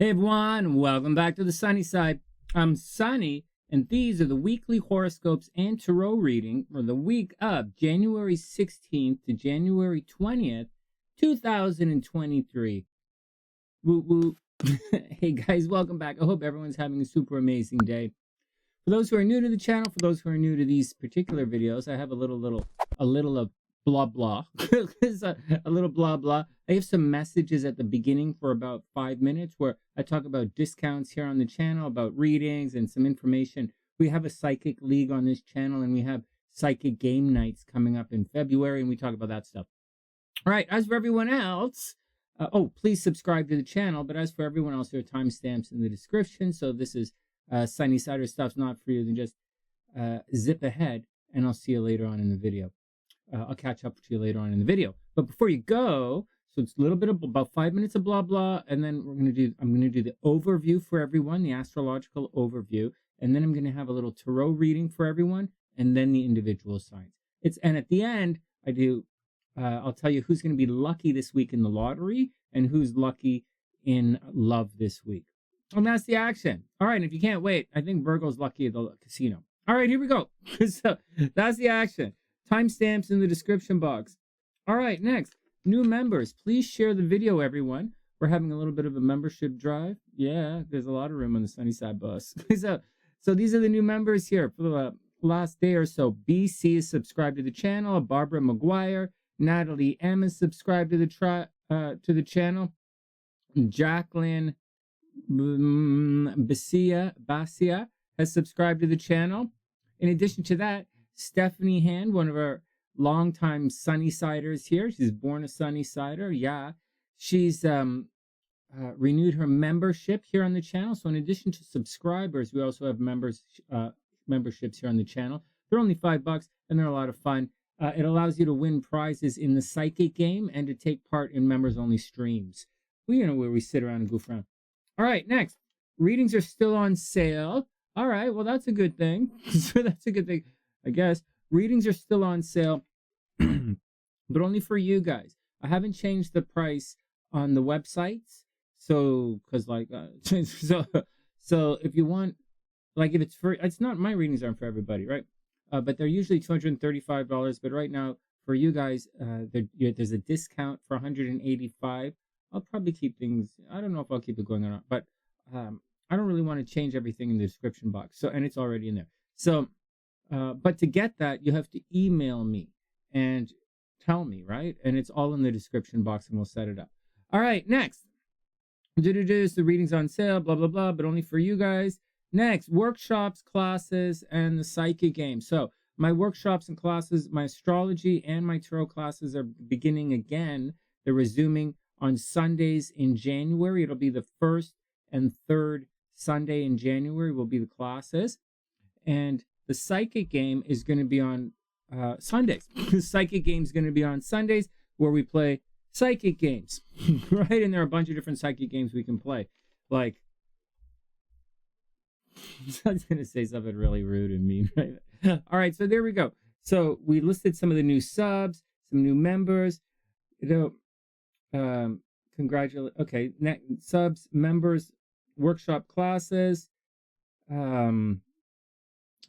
Hey everyone, welcome back to the sunny side. I'm Sonny, and these are the weekly horoscopes and tarot reading for the week of January 16th to January 20th, 2023. Woo woo. Hey guys, welcome back. I hope everyone's having a super amazing day. For those who are new to the channel, for those who are new to these particular videos, I have a little of blah blah. a little blah blah. I have some messages at the beginning for about 5 minutes where I talk about discounts here on the channel, about readings and some information. We have a psychic league on this channel, and we have psychic game nights coming up in February, and we talk about that stuff. All right, as for everyone else, please subscribe to the channel. But as for everyone else, there are timestamps in the description. So if this is sunny side or stuff's not for you, then just zip ahead, and I'll see you later on in the video. I'll catch up with you later on in the video. But before you go, so it's a little bit of about 5 minutes of blah blah, and then I'm gonna do the overview for everyone, the astrological overview, and then I'm gonna have a little tarot reading for everyone, and then the individual signs. And at the end, I'll tell you who's gonna be lucky this week in the lottery and who's lucky in love this week. And that's the action. All right, and if you can't wait, I think Virgo's lucky at the casino. All right, here we go. So that's the action. Timestamps in the description box. All right, next, new members. Please share the video, everyone. We're having a little bit of a membership drive. Yeah, there's a lot of room on the sunny side bus. So these are the new members here for the last day or so. BC is subscribed to the channel. Barbara McGuire, Natalie M is subscribed to the channel. Jacqueline Basia has subscribed to the channel. In addition to that, Stephanie Hand, one of our longtime Sunny-siders here. She's born a Sunny-sider. Yeah. She's renewed her membership here on the channel. So in addition to subscribers, we also have memberships here on the channel. They're only $5 and they're a lot of fun. It allows you to win prizes in the psychic game and to take part in members-only streams. Where we sit around and goof around. All right, next. Readings are still on sale. All right, well, that's a good thing. So that's a good thing. I guess readings are still on sale, but only for you guys. I haven't changed the price on the websites, so so if you want, like, if it's free, it's not, my readings aren't for everybody, right? But they're usually $235. But right now for you guys, there's a discount for $185. I'll probably keep things. I don't know if I'll keep it going or not, but I don't really want to change everything in the description box. So, and it's already in there. So. But to get that, you have to email me and tell me, right? And it's all in the description box, and we'll set it up. All right, next. The reading's on sale, blah, blah, blah, but only for you guys. Next, workshops, classes, and the psychic game. So my workshops and classes, my astrology and my tarot classes are beginning again. They're resuming on Sundays in January. It'll be the first and third Sunday in January will be the classes. And the psychic game is going to be on Sundays. The psychic game is going to be on Sundays where we play psychic games, right? And there are a bunch of different psychic games we can play. Like, I was going to say something really rude and mean, right? All right, so there we go. So we listed some of the new subs, some new members. Congratulate. Okay, subs, members, workshop classes.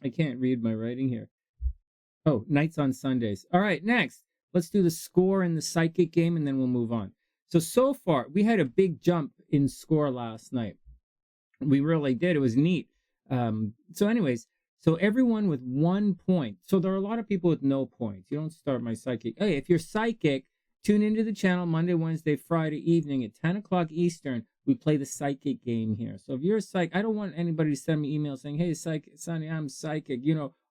I can't read my writing here. Oh, nights on Sundays. All right, next. Let's do the score in the psychic game, and then we'll move on. So far, we had a big jump in score last night. We really did. It was neat. So anyways, so everyone with 1 point. So there are a lot of people with no points. You don't start my psychic. Hey, if you're psychic, tune into the channel Monday, Wednesday, Friday evening at 10 o'clock Eastern. We play the psychic game here. So if you're a psychic, I don't want anybody to send me emails saying, hey, Sonny, I'm psychic.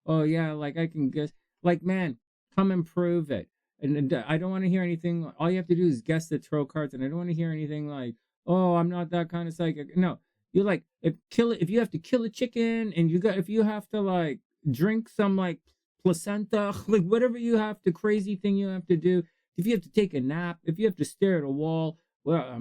Oh, yeah, like I can guess. Like, man, come and prove it. And I don't want to hear anything. All you have to do is guess the tarot cards. And I don't want to hear anything like, oh, I'm not that kind of psychic. No, you like, if you have to kill a chicken and if you have to like drink some like placenta, like whatever you have to, crazy thing you have to do. If you have to take a nap, if you have to stare at a wall, well,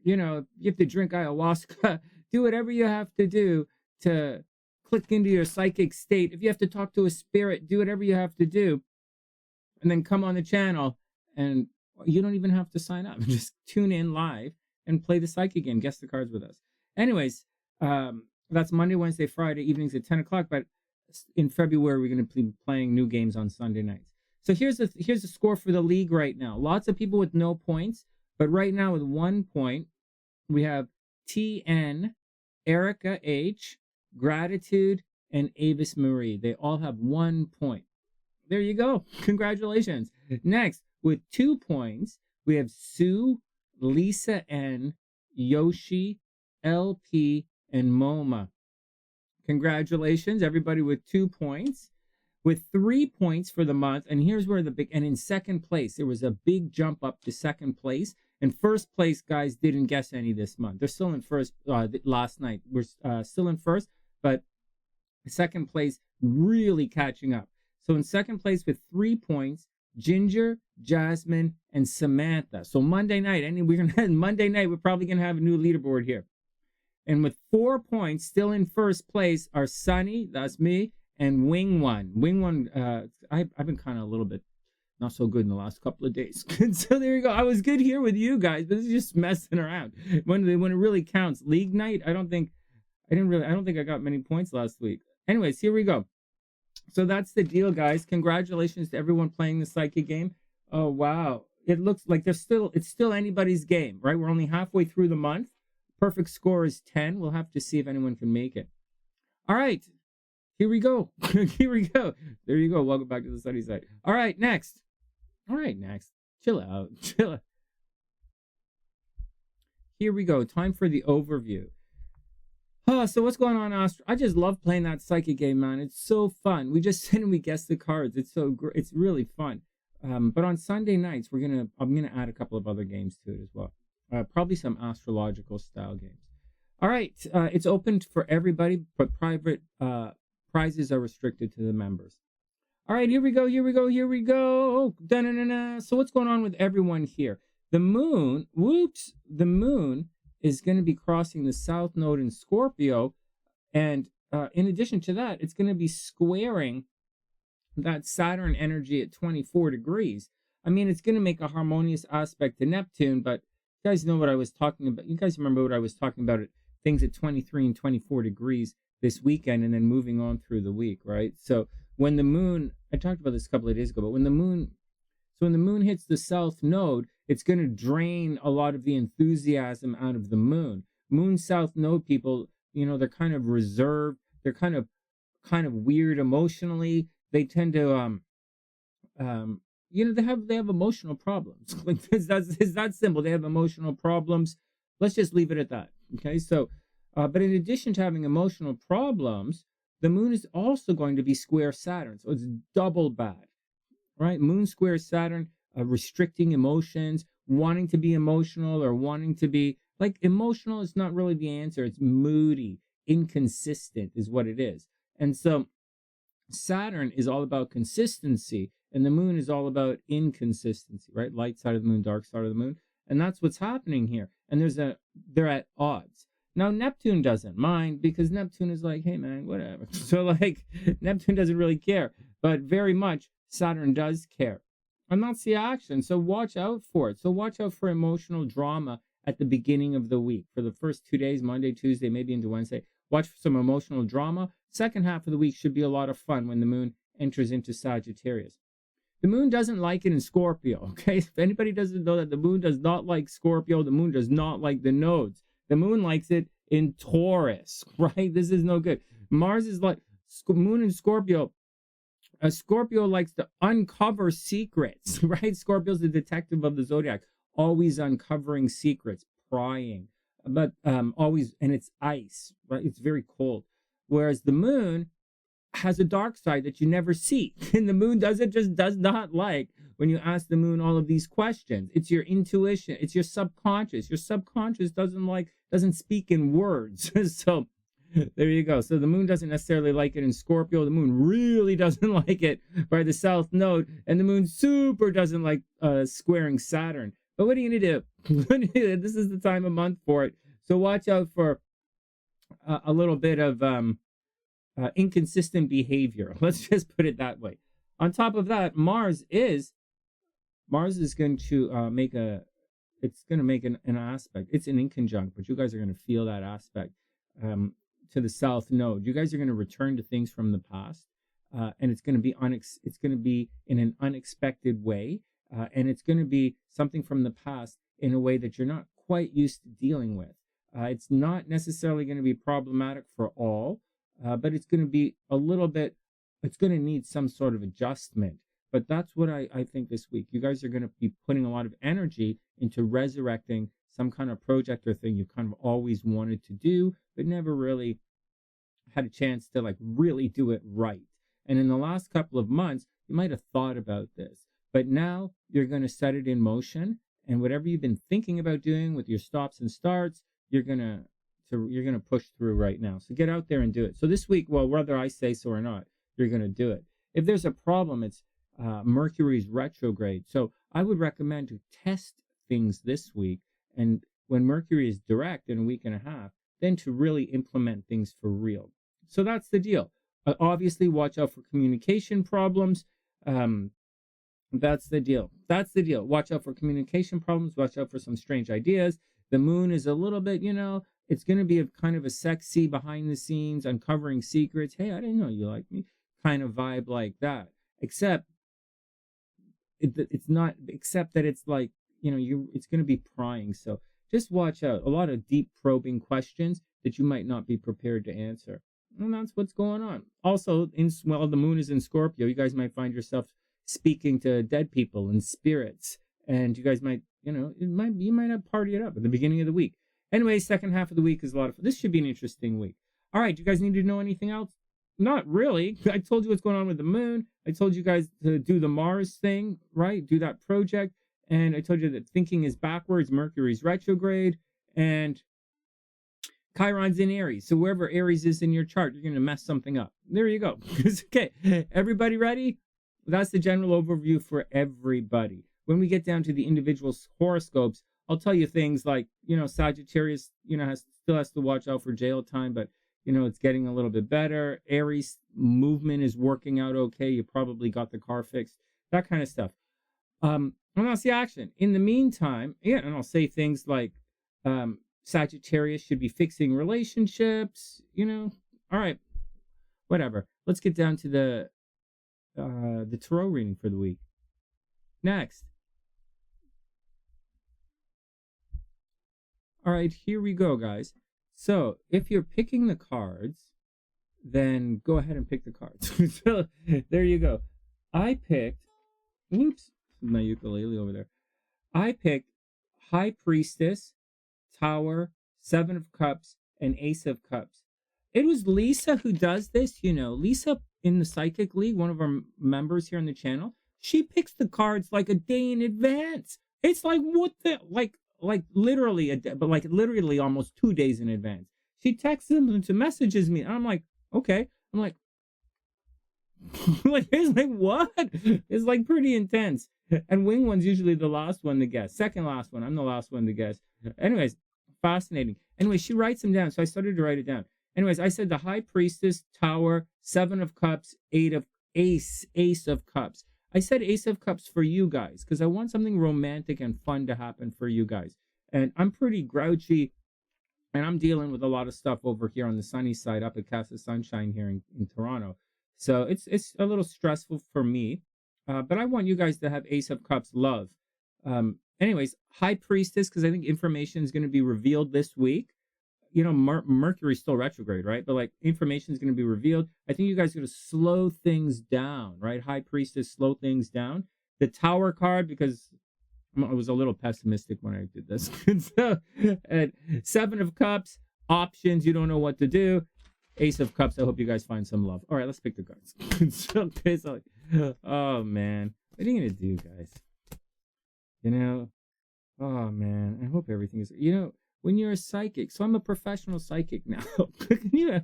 you have to drink ayahuasca, do whatever you have to do to click into your psychic state. If you have to talk to a spirit, do whatever you have to do. And then come on the channel, and you don't even have to sign up. Just tune in live and play the psychic game, guess the cards with us. Anyways, that's Monday, Wednesday, Friday evenings at 10 o'clock. But in February, we're going to be playing new games on Sunday nights. So here's the score for the league right now. Lots of people with no points, but right now with 1 point, we have TN, Erica H, Gratitude, and Avis Marie. They all have 1 point. There you go. Congratulations. Next, with 2 points, we have Sue, Lisa N, Yoshi, LP, and MoMA. Congratulations, everybody with 2 points. With 3 points for the month, and here's where and in second place, there was a big jump up to second place. And first place guys didn't guess any this month. They're still in first last night. We're still in first, but second place really catching up. So in second place with 3 points, Ginger, Jasmine, and Samantha. So Monday night, Monday night, we're probably gonna have a new leaderboard here. And with 4 points, still in first place are Sonny, that's me, and Wing One. Wing One, I've been kind of a little bit not so good in the last couple of days. So there you go. I was good here with you guys, but this is just messing around. When it really counts, league night, I don't think I got many points last week. Anyways, here we go. So that's the deal, guys. Congratulations to everyone playing the psychic game. Oh wow. It looks like it's still anybody's game, right? We're only halfway through the month. Perfect score is 10. We'll have to see if anyone can make it. All right. Here we go. Here we go. There you go. Welcome back to the Sunny Side. All right, next. Chill out. Here we go. Time for the overview. So what's going on, I just love playing that psychic game, man. It's so fun. We just sit and we guess the cards. It's it's really fun. But on Sunday nights, I'm gonna add a couple of other games to it as well. Probably some astrological style games. All right, it's open for everybody, but private prizes are restricted to the members. All right, here we go. Da-na-na-na. So what's going on with everyone here? The moon, the moon is going to be crossing the south node in Scorpio. And in addition to that, it's going to be squaring that Saturn energy at 24 degrees. I mean, it's going to make a harmonious aspect to Neptune, but you guys know what I was talking about. You guys remember what I was talking about, things at 23 and 24 degrees this weekend and then moving on through the week, right? So when the moon, I talked about this a couple of days ago, but when the moon hits the south node, it's going to drain a lot of the enthusiasm out of the moon. Moon south node people, they're kind of reserved. They're kind of weird emotionally. They tend to, they have emotional problems. It's that simple. They have emotional problems. Let's just leave it at that. Okay. So, but in addition to having emotional problems, the moon is also going to be square Saturn. So it's double bad, right? Moon square Saturn, restricting emotions, wanting to be emotional or wanting to be emotional is not really the answer. It's moody, inconsistent is what it is. And so Saturn is all about consistency and the moon is all about inconsistency, right? Light side of the moon, dark side of the moon. And that's what's happening here. And they're at odds. Now, Neptune doesn't mind because Neptune is like, hey, man, whatever. So, Neptune doesn't really care. But very much Saturn does care. And that's the action. So watch out for it. So watch out for emotional drama at the beginning of the week. For the first 2 days, Monday, Tuesday, maybe into Wednesday. Watch for some emotional drama. Second half of the week should be a lot of fun when the moon enters into Sagittarius. The moon doesn't like it in Scorpio, okay? If anybody doesn't know that the moon does not like Scorpio, the moon does not like the nodes. The moon likes it in Taurus, right? This is no good. Mars is like moon in Scorpio. Scorpio likes to uncover secrets, right? Scorpio's the detective of the Zodiac, always uncovering secrets, prying, but always, and it's ice, right? It's very cold. Whereas the moon has a dark side that you never see. And the moon does not like when you ask the moon all of these questions. It's your intuition. It's your subconscious. Your subconscious doesn't speak in words. So there you go. So the moon doesn't necessarily like it in Scorpio. The moon really doesn't like it by the south node. And the moon super doesn't like squaring Saturn. But what are you going to do? This is the time of month for it. So watch out for a little bit of inconsistent behavior. Let's just put it that way. On top of that, Mars is going to it's going to make an aspect. It's an inconjunct, but you guys are going to feel that aspect to the South Node. You guys are going to return to things from the past, and it's going to be it's going to be in an unexpected way, and it's going to be something from the past in a way that you're not quite used to dealing with. It's not necessarily going to be problematic for all, but it's going to be a little bit. It's going to need some sort of adjustment. But that's what I think this week. You guys are going to be putting a lot of energy into resurrecting some kind of project or thing you kind of always wanted to do, but never really had a chance to like really do it right. And in the last couple of months, you might have thought about this, but now you're going to set it in motion. And whatever you've been thinking about doing with your stops and starts, you're gonna push through right now. So get out there and do it. So this week, well, whether I say so or not, you're going to do it. If there's a problem, it's Mercury's retrograde. So I would recommend to test things this week. And when Mercury is direct in a week and a half, then to really implement things for real. So that's the deal. Obviously, watch out for communication problems. That's the deal. That's the deal. Watch out for communication problems. Watch out for some strange ideas. The moon is a little bit, it's going to be a kind of a sexy behind the scenes, uncovering secrets. Hey, I didn't know you liked me kind of vibe like that. Except it's not, except that it's like, it's going to be prying. So just watch out. A lot of deep probing questions that you might not be prepared to answer. And that's what's going on. Also, the moon is in Scorpio. You guys might find yourself speaking to dead people and spirits. And you guys might, you might have partied it up at the beginning of the week. Anyway, second half of the week is a lot of fun. This should be an interesting week. All right, do you guys need to know anything else? Not really. I told you what's going on with the moon. I told you guys to do the Mars thing, right? Do that project. And I told you that thinking is backwards. Mercury's retrograde. And Chiron's in Aries. So wherever Aries is in your chart, you're going to mess something up. There you go. Okay, everybody ready? That's the general overview for everybody. When we get down to the individual horoscopes, I'll tell you things like, Sagittarius, still has to watch out for jail time, but, it's getting a little bit better. Aries movement is working out okay. You probably got the car fixed, that kind of stuff. And that's the action. In the meantime, and I'll say things like Sagittarius should be fixing relationships, All right, whatever. Let's get down to the tarot reading for the week. Next. All right, here we go, guys. So if you're picking the cards, then go ahead and pick the cards. So there you go. I picked, my ukulele over there. I picked High Priestess, Tower, Seven of Cups, and Ace of Cups. It was Lisa who does this, Lisa in the Psychic League, one of our members here on the channel. She picks the cards like a day in advance. It's like, what the, like literally a day, but like literally almost 2 days in advance. She texts them and messages me. And I'm like, okay. I'm like, it's like, what? It's like pretty intense. And wing one's usually the last one to guess. Second last one. I'm the last one to guess. Anyways, fascinating. Anyway, she writes them down. So I started to write it down. Anyways, I said the High Priestess, Tower, Seven of Cups, Ace of Cups. I said Ace of Cups for you guys because I want something romantic and fun to happen for you guys. And I'm pretty grouchy, and I'm dealing with a lot of stuff over here on the sunny side up at Casa Sunshine here in Toronto. So it's a little stressful for me, but I want you guys to have Ace of Cups love. Anyways, High Priestess, because I think information is going to be revealed this week. Mercury's still retrograde, right? But like information is going to be revealed. I think you guys are going to slow things down, right? High Priestess, slow things down. The Tower card, because I was a little pessimistic when I did this. So, and Seven of Cups, options, you don't know what to do. Ace of Cups, I hope you guys find some love. All right, let's pick the cards. Oh, man. What are you going to do, guys? Oh, man. I hope everything is, when you're a psychic, so I'm a professional psychic now.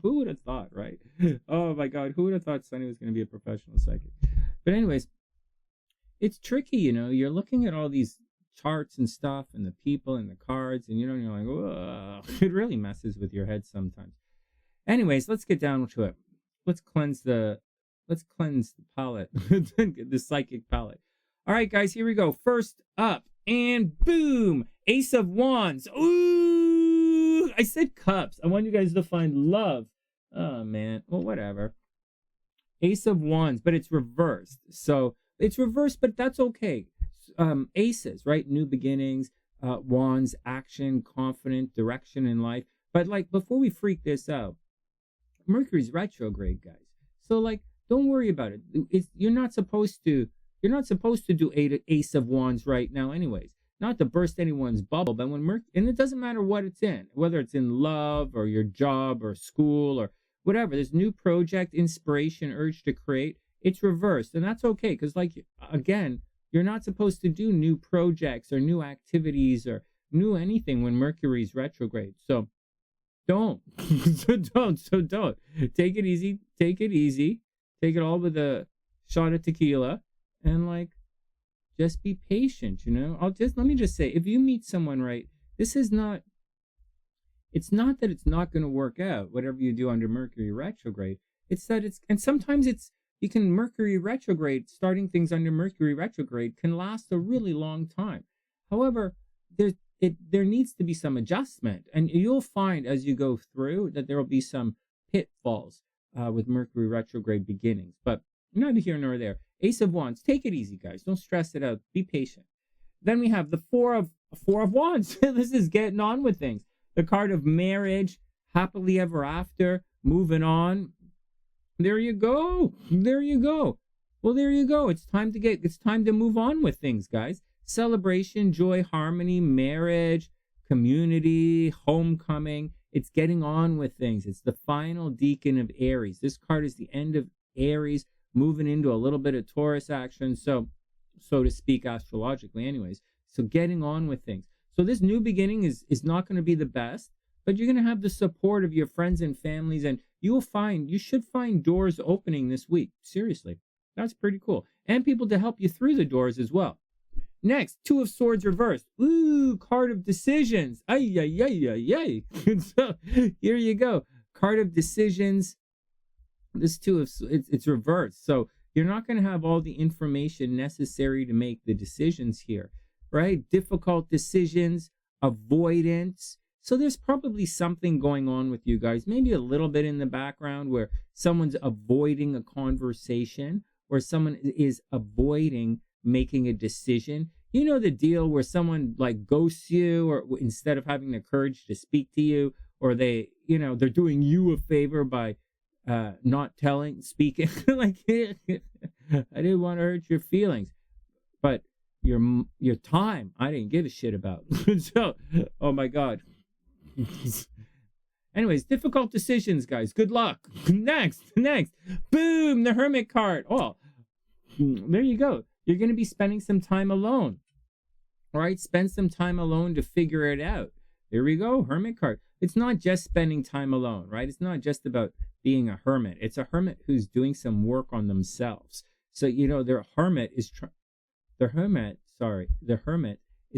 Who would have thought, right? Oh my God, who would have thought Sonny was going to be a professional psychic? But anyways, it's tricky, You're looking at all these charts and stuff, and the people and the cards, and you're like, whoa. It really messes with your head sometimes. Anyways, let's get down to it. Let's cleanse the palette, the psychic palette. All right, guys, here we go. First up, And boom, Ace of Wands. Ooh, I said cups. I want you guys to find love. Oh, man. Well, whatever. Ace of Wands, but it's reversed. So it's reversed, but that's okay. Aces, right? New beginnings, wands, action, confident, direction in life. But like, before we freak this out, Mercury's retrograde, guys. So like, don't worry about it. You're not supposed to do Ace of Wands right now, anyways. Not to burst anyone's bubble, but when Mercury, and it doesn't matter what it's in, whether it's in love or your job or school or whatever. There's new project, inspiration, urge to create. It's reversed, and that's okay, because like, again, you're not supposed to do new projects or new activities or new anything when Mercury's retrograde. So don't. so don't. Take it easy. Take it all with a shot of tequila, and like, just be patient, let me just say, if you meet someone, right, it's not that it's not going to work out, whatever you do under Mercury retrograde. It's that and sometimes Mercury retrograde, starting things under Mercury retrograde can last a really long time. However, there needs to be some adjustment, and you'll find as you go through that there will be some pitfalls with Mercury retrograde beginnings, but neither here nor there. Ace of Wands, take it easy, guys. Don't stress it out. Be patient. Then we have the Four of Wands. This is getting on with things. The card of marriage, happily ever after, moving on. There you go. Well, there you go. It's time to move on with things, guys. Celebration, joy, harmony, marriage, community, homecoming. It's getting on with things. It's the final decan of Aries. This card is the end of Aries, moving into a little bit of Taurus action, so to speak, astrologically anyways. So getting on with things. So this new beginning is not going to be the best, but you're going to have the support of your friends and families, and you should find doors opening this week. Seriously, that's pretty cool. And people to help you through the doors as well. Next, Two of Swords reversed. Ooh, card of decisions. Ay. So here you go. Card of decisions. This it's reversed. So you're not going to have all the information necessary to make the decisions here, right? Difficult decisions, avoidance. So there's probably something going on with you guys, maybe a little bit in the background where someone's avoiding a conversation or someone is avoiding making a decision. You know the deal where someone like ghosts you, or instead of having the courage to speak to you, or they're doing you a favor by not speaking. Like, I didn't want to hurt your feelings, but your time I didn't give a shit about. So, oh my God. Anyways, difficult decisions, guys. Good luck. Next. Boom, the Hermit card. Oh, there you go. You're going to be spending some time alone. All right, spend some time alone to figure it out. There we go, Hermit card. It's not just spending time alone, right? It's not just about being a hermit. It's a hermit who's doing some work on themselves. So, the hermit is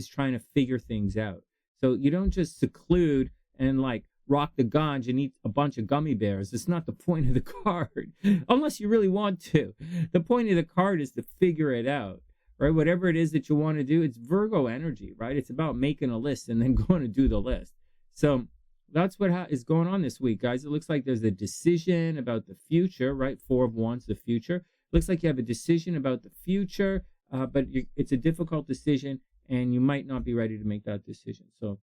trying to figure things out. So you don't just seclude and like rock the ganj and eat a bunch of gummy bears. It's not the point of the card, unless you really want to. The point of the card is to figure it out, right? Whatever it is that you want to do, it's Virgo energy, right? It's about making a list and then going to do the list. So that's what is going on this week, guys. It looks like there's a decision about the future, right? Four of Wands, the future. Looks like you have a decision about the future, but it's a difficult decision, and you might not be ready to make that decision. So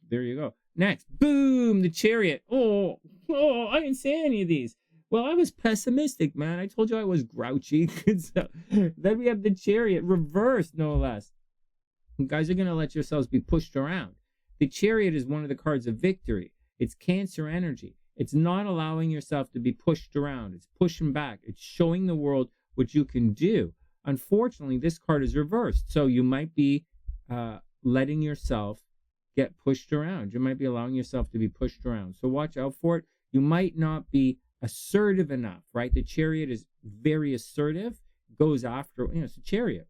there you go. Next, boom, the Chariot. Oh, I didn't say any of these. Well, I was pessimistic, man. I told you I was grouchy. So, then we have the Chariot, reversed, no less. You guys are going to let yourselves be pushed around. The Chariot is one of the cards of victory. It's Cancer energy. It's not allowing yourself to be pushed around. It's pushing back. It's showing the world what you can do. Unfortunately, this card is reversed. So you might be letting yourself get pushed around. You might be allowing yourself to be pushed around. So watch out for it. You might not be assertive enough, right? The Chariot is very assertive, goes after, it's a Chariot.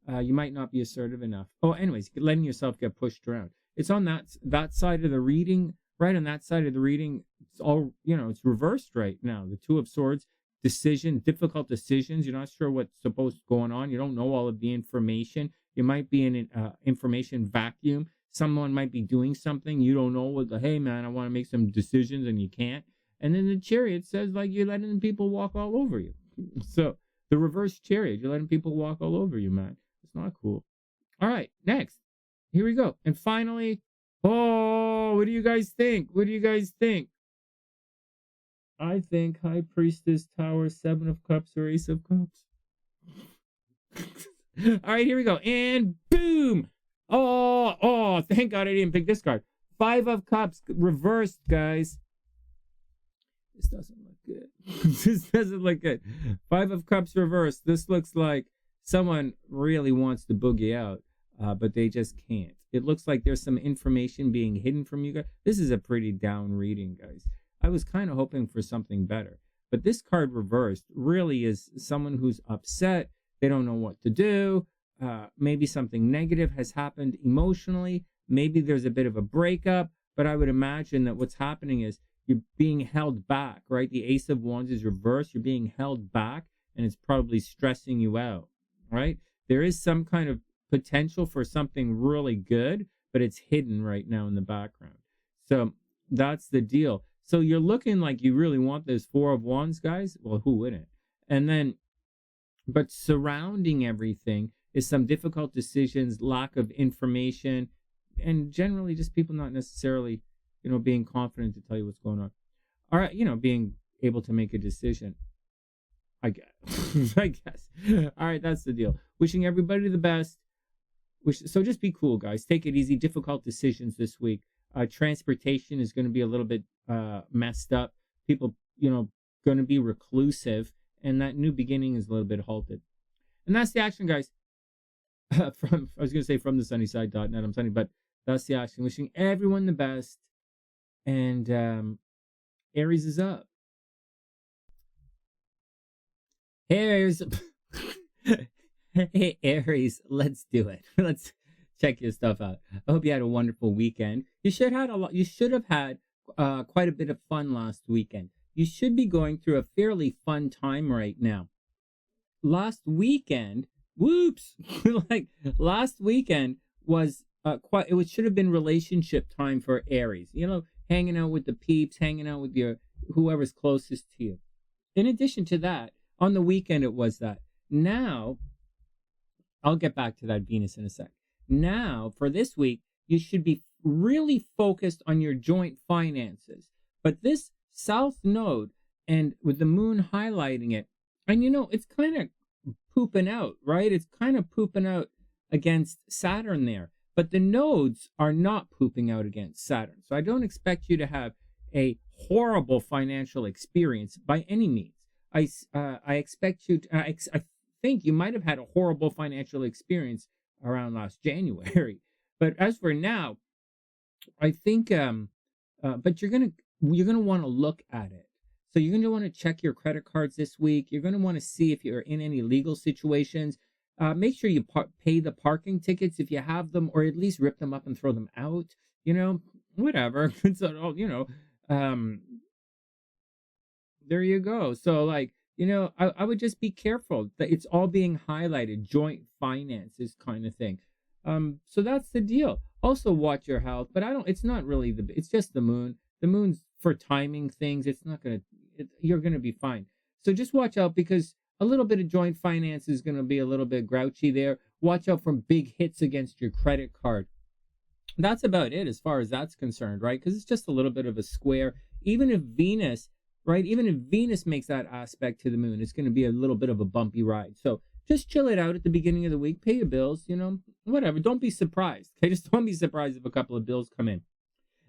You might not be assertive enough. Oh, anyways, letting yourself get pushed around. It's on that side of the reading, right? On that side of the reading, it's all, it's reversed right now. The Two of Swords, difficult decisions. You're not sure what's supposed to go on. You don't know all of the information. You might be in an information vacuum. Someone might be doing something. You don't know what hey, man, I want to make some decisions and you can't. And then the Chariot says, like, you're letting people walk all over you. So the reverse Chariot, you're letting people walk all over you, man. It's not cool. All right, next. Here we go. And finally, oh, what do you guys think? What do you guys think? I think High Priestess, Tower, Seven of Cups, or Ace of Cups. All right, here we go. And boom. Oh, thank God I didn't pick this card. Five of Cups reversed, guys. This doesn't look good. This doesn't look good. Five of Cups reversed. This looks like someone really wants to boogie out, but they just can't. It looks like there's some information being hidden from you guys. This is a pretty down reading, guys. I was kind of hoping for something better. But this card reversed really is someone who's upset. They don't know what to do. Maybe something negative has happened emotionally. Maybe there's a bit of a breakup. But I would imagine that what's happening is you're being held back, right? The Ace of Wands is reversed. You're being held back, and it's probably stressing you out, right? There is some kind of potential for something really good, but it's hidden right now in the background. So that's the deal. So you're looking like you really want this Four of Wands, guys. Well, who wouldn't? And then, but surrounding everything is some difficult decisions, lack of information, and generally just people not necessarily, being confident to tell you what's going on. All right, being able to make a decision. I guess. I guess. All right, that's the deal. Wishing everybody the best. So just be cool, guys. Take it easy. Difficult decisions this week. Transportation is going to be a little bit messed up. People, going to be reclusive, and that new beginning is a little bit halted. And that's the action, guys. I was going to say from TheSunnySide.net. I'm Sonny, but that's the action. Wishing everyone the best. And Aries is up. Hey, Aries. Hey, Aries, let's do it. Let's check your stuff out. I hope you had a wonderful weekend. You should have had quite a bit of fun last weekend. You should be going through a fairly fun time right now. Last weekend, last weekend was it should have been relationship time for Aries. Hanging out with the peeps, hanging out with whoever's closest to you. In addition to that, on the weekend it was that. Now, I'll get back to that Venus in a sec. Now, for this week, you should be really focused on your joint finances. But this South Node, and with the moon highlighting it, and it's kind of pooping out, right? It's kind of pooping out against Saturn there. But the nodes are not pooping out against Saturn. So I don't expect you to have a horrible financial experience by any means. I expect you to, I think you might have had a horrible financial experience around last January. But as for now, I think, but you're gonna want to look at it. So you're gonna want to check your credit cards this week. You're gonna want to see if you're in any legal situations. Make sure you pay the parking tickets if you have them, or at least rip them up and throw them out. Whatever. So, there you go. So, I would just be careful that it's all being highlighted, joint finances kind of thing. So that's the deal. Also watch your health, but it's not really it's just the moon. The moon's for timing things. You're going to be fine. So just watch out, because a little bit of joint finance is going to be a little bit grouchy there. Watch out for big hits against your credit card. That's about it as far as that's concerned, right? Because it's just a little bit of a square. Even if Venus makes that aspect to the moon, it's going to be a little bit of a bumpy ride. So just chill it out at the beginning of the week. Pay your bills, whatever. Don't be surprised. Okay, just don't be surprised if a couple of bills come in.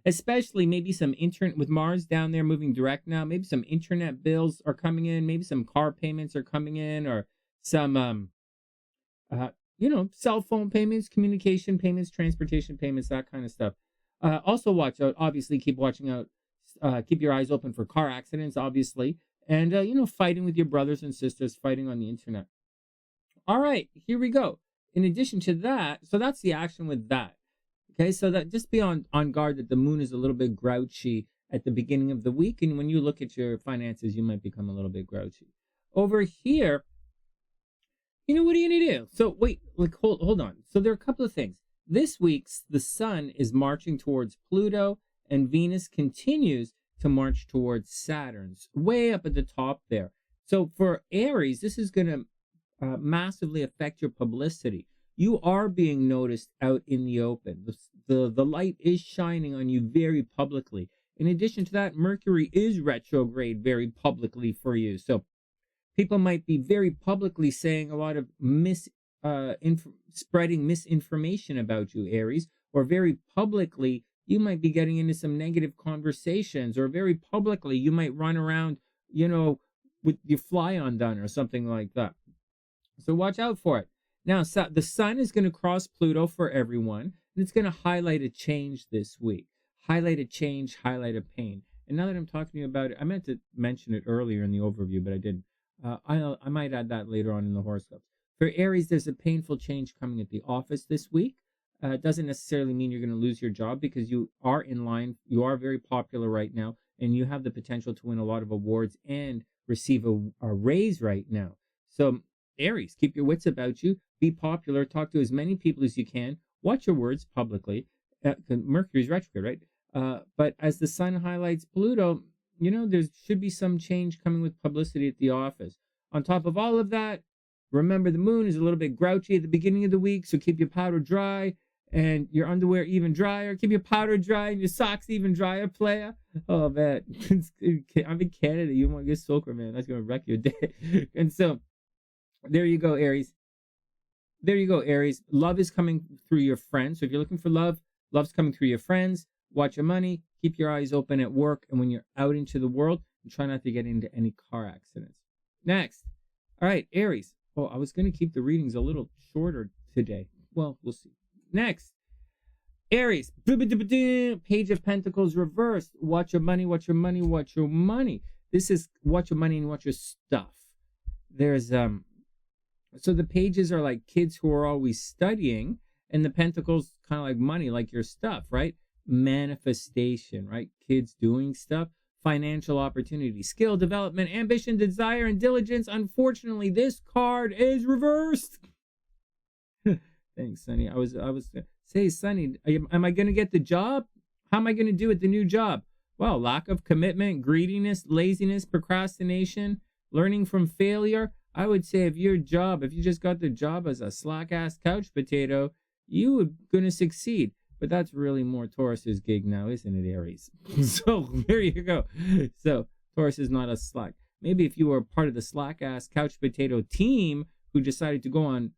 Especially maybe some internet with Mars down there moving direct now. Maybe some internet bills are coming in. Maybe some car payments are coming in, or some, cell phone payments, communication payments, transportation payments, that kind of stuff. Also watch out. Obviously, keep watching out. Keep your eyes open for car accidents, obviously. And, fighting with your brothers and sisters, fighting on the internet. All right, here we go. In addition to that, so that's the action with that. Okay, so that just be on guard that the moon is a little bit grouchy at the beginning of the week. And when you look at your finances, you might become a little bit grouchy. Over here, what are you gonna do? So wait, like hold on. So there are a couple of things. This week's the sun is marching towards Pluto, and Venus continues to march towards Saturn's way up at the top there. So for Aries, this is gonna massively affect your publicity. You are being noticed out in the open. The light is shining on you very publicly. In addition to that, Mercury is retrograde very publicly for you. So people might be very publicly saying a lot of spreading misinformation about you, Aries, or very publicly you might be getting into some negative conversations, or very publicly you might run around, with your fly undone or something like that. So watch out for it. Now, the sun is going to cross Pluto for everyone, and it's going to highlight a change this week. Highlight a change, highlight a pain. And now that I'm talking to you about it, I meant to mention it earlier in the overview, but I didn't. I might add that later on in the horoscopes. For Aries, there's a painful change coming at the office this week. It doesn't necessarily mean you're going to lose your job, because you are in line. You are very popular right now, and you have the potential to win a lot of awards and receive a raise right now. So Aries, keep your wits about you. Be popular. Talk to as many people as you can. Watch your words publicly. Mercury's retrograde, right? But as the sun highlights Pluto, there should be some change coming with publicity at the office. On top of all of that, remember the moon is a little bit grouchy at the beginning of the week, so keep your powder dry and your underwear even drier. Keep your powder dry and your socks even drier, playa. Oh, man. I'm in Canada. You want to get soaker, man. That's going to wreck your day. And so, there you go, Aries. There you go, Aries. Love is coming through your friends. So if you're looking for love, love's coming through your friends. Watch your money. Keep your eyes open at work and when you're out into the world. And try not to get into any car accidents. Next. All right, Aries. Oh, I was going to keep the readings a little shorter today. Well, we'll see. Next. Aries. Page of Pentacles reversed. Watch your money, watch your money, watch your money. This is watch your money and watch your stuff. There's so the pages are like kids who are always studying, and the pentacles kind of like money, like your stuff, right? Manifestation, right? Kids doing stuff, financial opportunity, skill development, ambition, desire, and diligence. Unfortunately, this card is reversed. Thanks, Sonny. I was say, Sonny, am I going to get the job? How am I going to do at the new job? Well, lack of commitment, greediness, laziness, procrastination, learning from failure. I would say if you just got the job as a slack-ass couch potato, you were going to succeed. But that's really more Taurus's gig now, isn't it, Aries? So there you go. So Taurus is not a slack. Maybe if you were part of the slack-ass couch potato team who decided to go on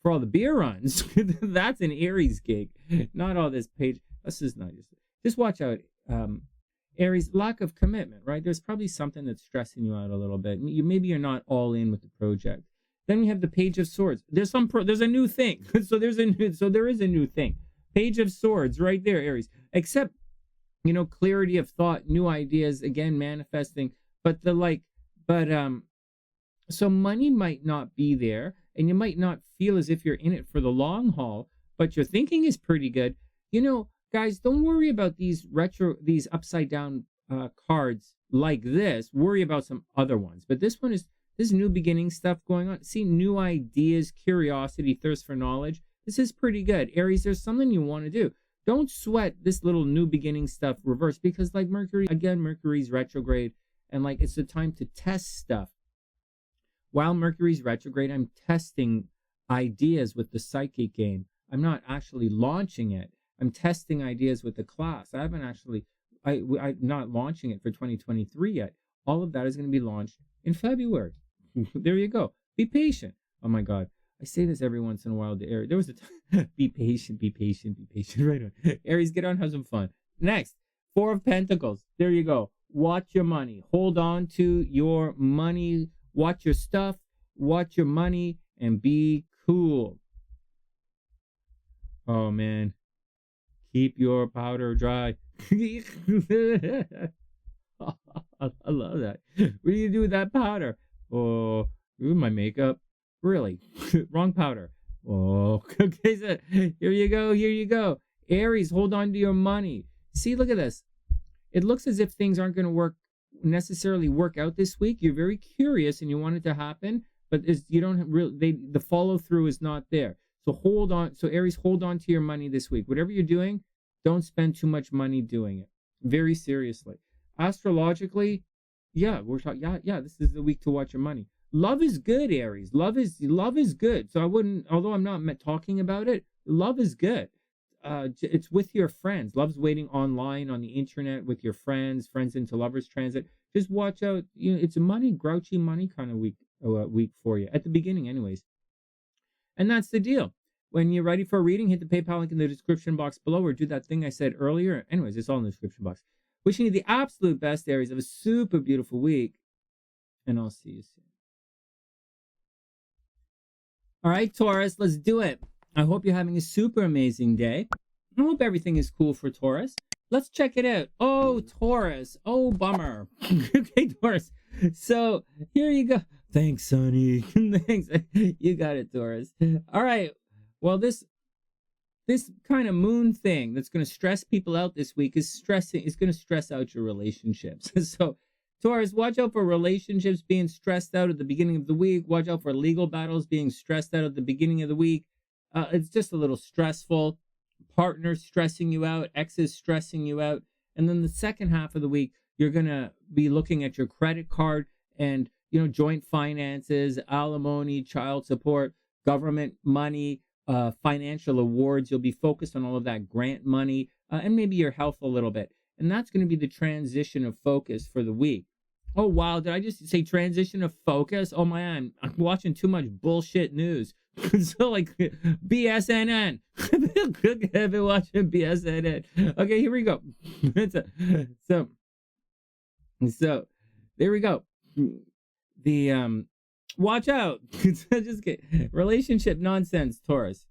for all the beer runs, that's an Aries gig. Not all this page. This is not just watch out. Aries, lack of commitment, right? There's probably something that's stressing you out a little bit. Maybe you're not all in with the project. Then we have the Page of Swords. There's a new thing. So there is a new thing. Page of Swords right there, Aries. Except, clarity of thought, new ideas, again, manifesting. So money might not be there, and you might not feel as if you're in it for the long haul, but your thinking is pretty good. Guys, don't worry about these upside down cards like this. Worry about some other ones. But this is new beginning stuff going on. See, new ideas, curiosity, thirst for knowledge. This is pretty good. Aries, there's something you want to do. Don't sweat this little new beginning stuff reverse, because like Mercury's retrograde, and it's the time to test stuff. While Mercury's retrograde, I'm testing ideas with the psychic game. I'm not actually launching it. I'm testing ideas with the class. I'm not launching it for 2023 yet. All of that is going to be launched in February. There you go. Be patient. Oh my God. I say this every once in a while to Aries. There was a time. Be patient, be patient, be patient. Right on. Aries, get on, have some fun. Next, Four of Pentacles. There you go. Watch your money. Hold on to your money. Watch your stuff. Watch your money and be cool. Oh man. Keep your powder dry. I love that. What do you do with that powder? Oh, my makeup. Really? Wrong powder. Oh, okay. So here you go. Aries, hold on to your money. See, look at this. It looks as if things aren't going to necessarily work out this week. You're very curious and you want it to happen, but you don't have the follow through is not there. So hold on. So Aries, hold on to your money this week. Whatever you're doing, don't spend too much money doing it. Very seriously. Astrologically, yeah, we're talking. Yeah. This is the week to watch your money. Love is good, Aries. Love is good. So I wouldn't, although I'm not talking about it. Love is good. It's with your friends. Love's waiting online on the internet with your friends into lovers transit. Just watch out. It's a grouchy money kind of week for you at the beginning, anyways. And that's the deal. When you're ready for a reading, hit the PayPal link in the description box below, or do that thing I said earlier. Anyways, it's all in the description box. Wishing you the absolute best, Aries. Have a super beautiful week, and I'll see you soon. All right, Taurus, let's do it. I hope you're having a super amazing day. I hope everything is cool for Taurus. Let's check it out. Oh, Taurus. Oh, bummer. Okay, Taurus. So here you go. Thanks, Sonny. Thanks. You got it, Taurus. All right. Well, this kind of moon thing that's going to stress people out this week is going to stress out your relationships. So Taurus, watch out for relationships being stressed out at the beginning of the week. Watch out for legal battles being stressed out at the beginning of the week. It's just a little stressful. Partners stressing you out, exes stressing you out. And then the second half of the week, you're going to be looking at your credit card and, joint finances, alimony, child support, government money, financial awards. You'll be focused on all of that grant money and maybe your health a little bit. And that's going to be the transition of focus for the week. Oh, wow. Did I just say transition of focus? Oh, man. I'm watching too much bullshit news. So, like, BSNN. I've been watching BSNN. Okay, here we go. So, there we go. Watch out. Just kidding. Relationship nonsense, Taurus.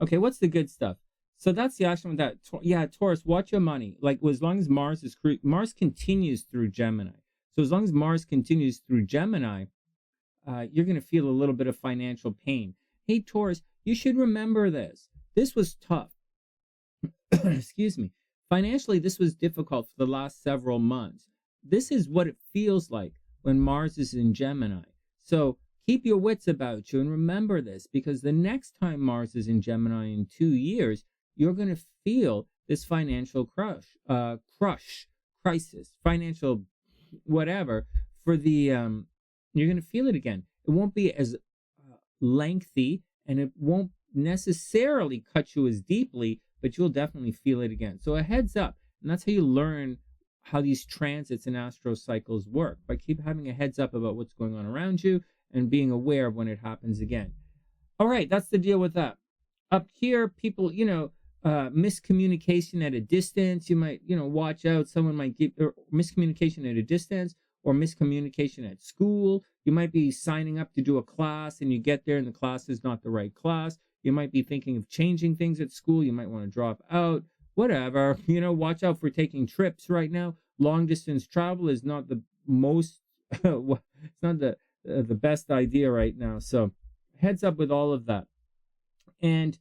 Okay, what's the good stuff? So that's the action with that. Yeah, Taurus, watch your money. Like, as long as Mars continues through Gemini. So as long as Mars continues through Gemini, you're going to feel a little bit of financial pain. Hey, Taurus, you should remember this. This was tough. Excuse me. Financially, this was difficult for the last several months. This is what it feels like when Mars is in Gemini. So keep your wits about you and remember this, because the next time Mars is in Gemini in 2 years, you're going to feel this financial crisis, financial whatever, for the, you're going to feel it again. It won't be as lengthy, and it won't necessarily cut you as deeply, but you'll definitely feel it again. So a heads up, and that's how you learn how these transits and astro cycles work, by keep having a heads up about what's going on around you and being aware of when it happens again. All right, that's the deal with that. Up here, people, miscommunication at a distance. You might, watch out. Someone might give, or miscommunication at a distance, or miscommunication at school. You might be signing up to do a class and you get there and the class is not the right class. You might be thinking of changing things at school. You might want to drop out, whatever. Watch out for taking trips right now. Long distance travel is not the most, it's not the best idea right now. So heads up with all of that. And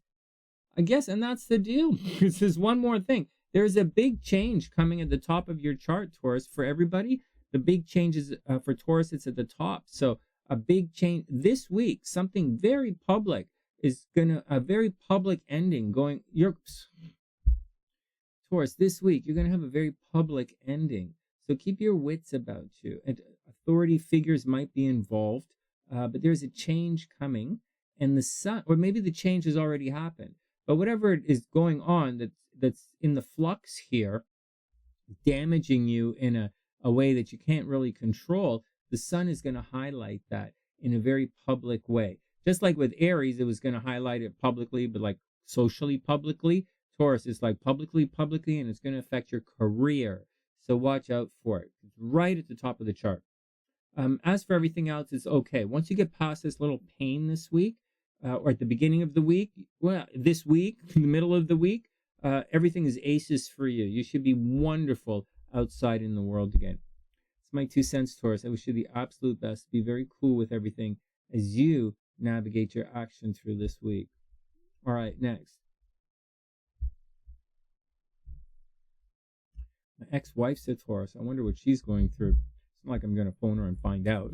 I guess, and that's the deal. There's one more thing. There's a big change coming at the top of your chart, Taurus, for everybody. The big change is for Taurus, it's at the top. So a big change this week, something very public is a very public ending going. Taurus, this week, you're going to have a very public ending. So keep your wits about you. And authority figures might be involved, but there's a change coming. And the sun, or maybe the change has already happened. But whatever is going on that's in the flux here, damaging you in a way that you can't really control, the sun is going to highlight that in a very public way. Just like with Aries, it was going to highlight it publicly, but like socially publicly. Taurus is like publicly, and it's going to affect your career. So watch out for it. It's right at the top of the chart. As for everything else, it's okay. Once you get past this little pain this week, or at the beginning of the week, this week, in the middle of the week, everything is aces for you. You should be wonderful outside in the world again. It's my 2 cents, Taurus. I wish you the absolute best. Be very cool with everything as you navigate your action through this week. All right, next. My ex-wife's a Taurus. I wonder what she's going through. It's not like I'm going to phone her and find out.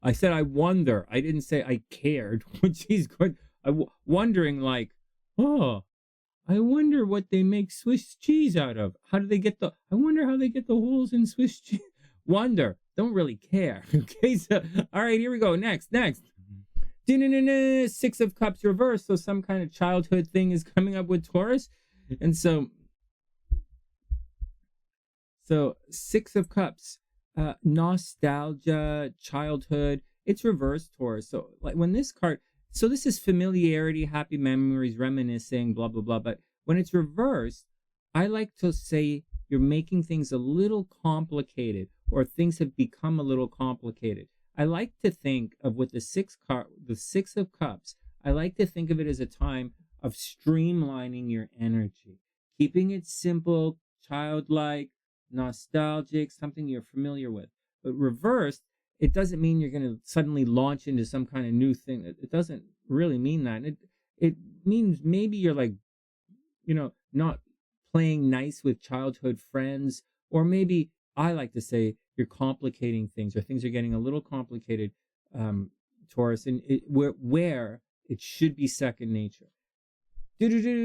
I said, I wonder. I didn't say I cared when she's going. Wondering like, oh, I wonder what they make Swiss cheese out of. How do they get I wonder how they get the holes in Swiss cheese. Wonder. Don't really care. Okay, so, all right, here we go. Next. Six of Cups reversed. So some kind of childhood thing is coming up with Taurus. And so Six of Cups, nostalgia, childhood, it's reversed Taurus. So like when this card, so this is familiarity, happy memories, reminiscing, blah, blah, blah. But when it's reversed, I like to say you're making things a little complicated, or things have become a little complicated. I like to think of with the Six of Cups, I like to think of it as a time of streamlining your energy, keeping it simple, childlike, nostalgic, something you're familiar with. But reversed, it doesn't mean you're going to suddenly launch into some kind of new thing. It doesn't really mean that. It means maybe you're like, not playing nice with childhood friends, or maybe I like to say you're complicating things, or things are getting a little complicated, Taurus, and where it should be second nature.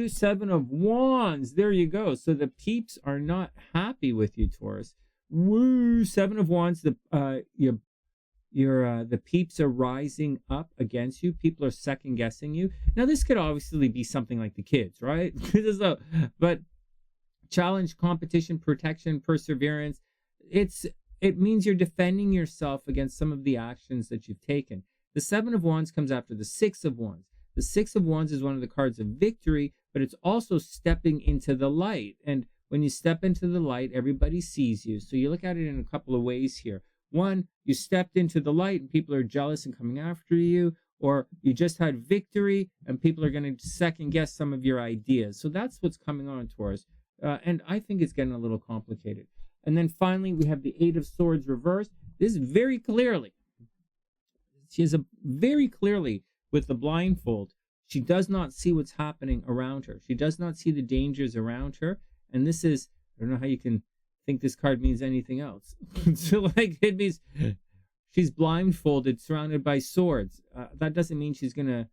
Seven of Wands. There you go. So the peeps are not happy with you, Taurus. Woo! Seven of Wands. The peeps are rising up against you. People are second guessing you. Now this could obviously be something like the kids, right? But challenge, competition, protection, perseverance. It means you're defending yourself against some of the actions that you've taken. The Seven of Wands comes after the Six of Wands. The Six of Wands is one of the cards of victory, but it's also stepping into the light. And when you step into the light, everybody sees you. So you look at it in a couple of ways here. One, you stepped into the light and people are jealous and coming after you, or you just had victory and people are going to second guess some of your ideas. So that's what's coming on, Taurus. And I think it's getting a little complicated. And then finally, we have the Eight of Swords reversed. This is very clearly, she is very clearly with the blindfold. She does not see what's happening around her. She does not see the dangers around her. And this is, I don't know how you can think this card means anything else. So like it means she's blindfolded, surrounded by swords. That doesn't mean she's going to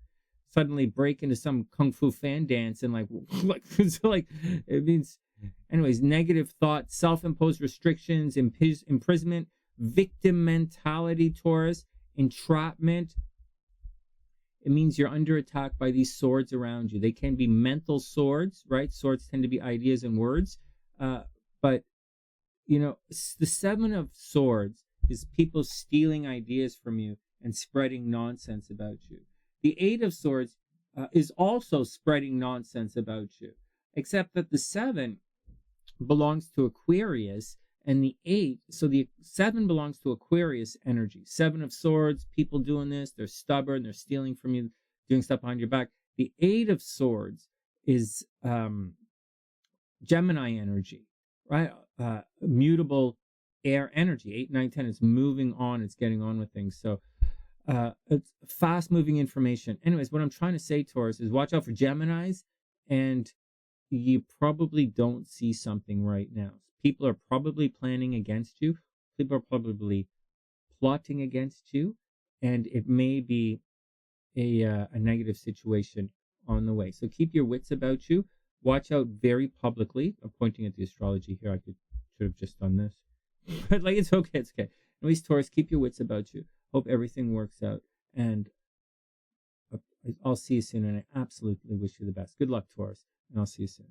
suddenly break into some kung fu fan dance and so it means, anyways, negative thoughts, self-imposed restrictions, imprisonment, victim mentality, Taurus, entrapment. It means you're under attack by these swords around you. They can be mental swords, right? Swords tend to be ideas and words. But, the Seven of Swords is people stealing ideas from you and spreading nonsense about you. The Eight of Swords is also spreading nonsense about you, except that the Seven belongs to Aquarius, and the Eight, so the Seven belongs to Aquarius energy. Seven of Swords, people doing this, they're stubborn, they're stealing from you, doing stuff behind your back. The Eight of Swords is Gemini energy, right? Mutable air energy. 8, 9, 10, it's moving on, it's getting on with things. So it's fast moving information. Anyways, what I'm trying to say, Taurus, is watch out for Geminis, and you probably don't see something right now. People are probably planning against you. People are probably plotting against you, and it may be a negative situation on the way. So keep your wits about you. Watch out very publicly. I'm pointing at the astrology here. I should have just done this. But it's okay. It's okay. Anyways, Taurus, keep your wits about you. Hope everything works out. And I'll see you soon. And I absolutely wish you the best. Good luck, Taurus. And I'll see you soon.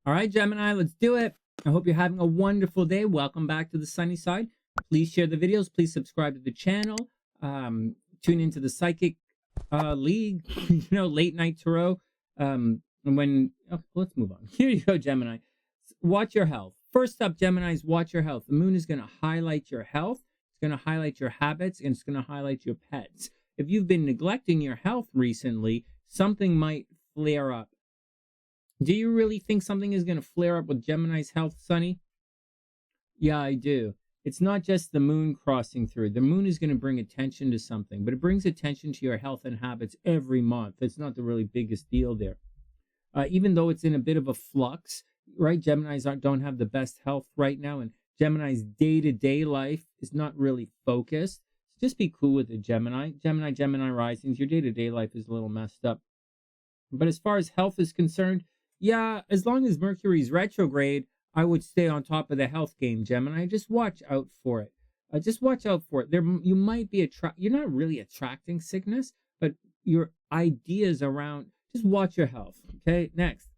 All right, Gemini, let's do it. I hope you're having a wonderful day. Welcome back to the sunny side. Please share the videos. Please subscribe to the channel. Tune into the Psychic League, late night tarot. Let's move on. Here you go, Gemini. Watch your health. First up, Geminis, watch your health. The moon is going to highlight your health. It's going to highlight your habits, and it's going to highlight your pets. If you've been neglecting your health recently, something might flare up. Do you really think something is going to flare up with Gemini's health, Sonny? Yeah, I do. It's not just the moon crossing through. The moon is going to bring attention to something, but it brings attention to your health and habits every month. It's not the really biggest deal there. Even though it's in a bit of a flux, right? Don't have the best health right now, and Gemini's day-to-day life is not really focused. So just be cool with the Gemini risings. Your day-to-day life is a little messed up. But as far as health is concerned, yeah, as long as Mercury's retrograde, I would stay on top of the health game, Gemini. Just watch out for it. Just watch out for it. You might be you're not really attracting sickness, but your ideas around. Just watch your health. Okay. Next,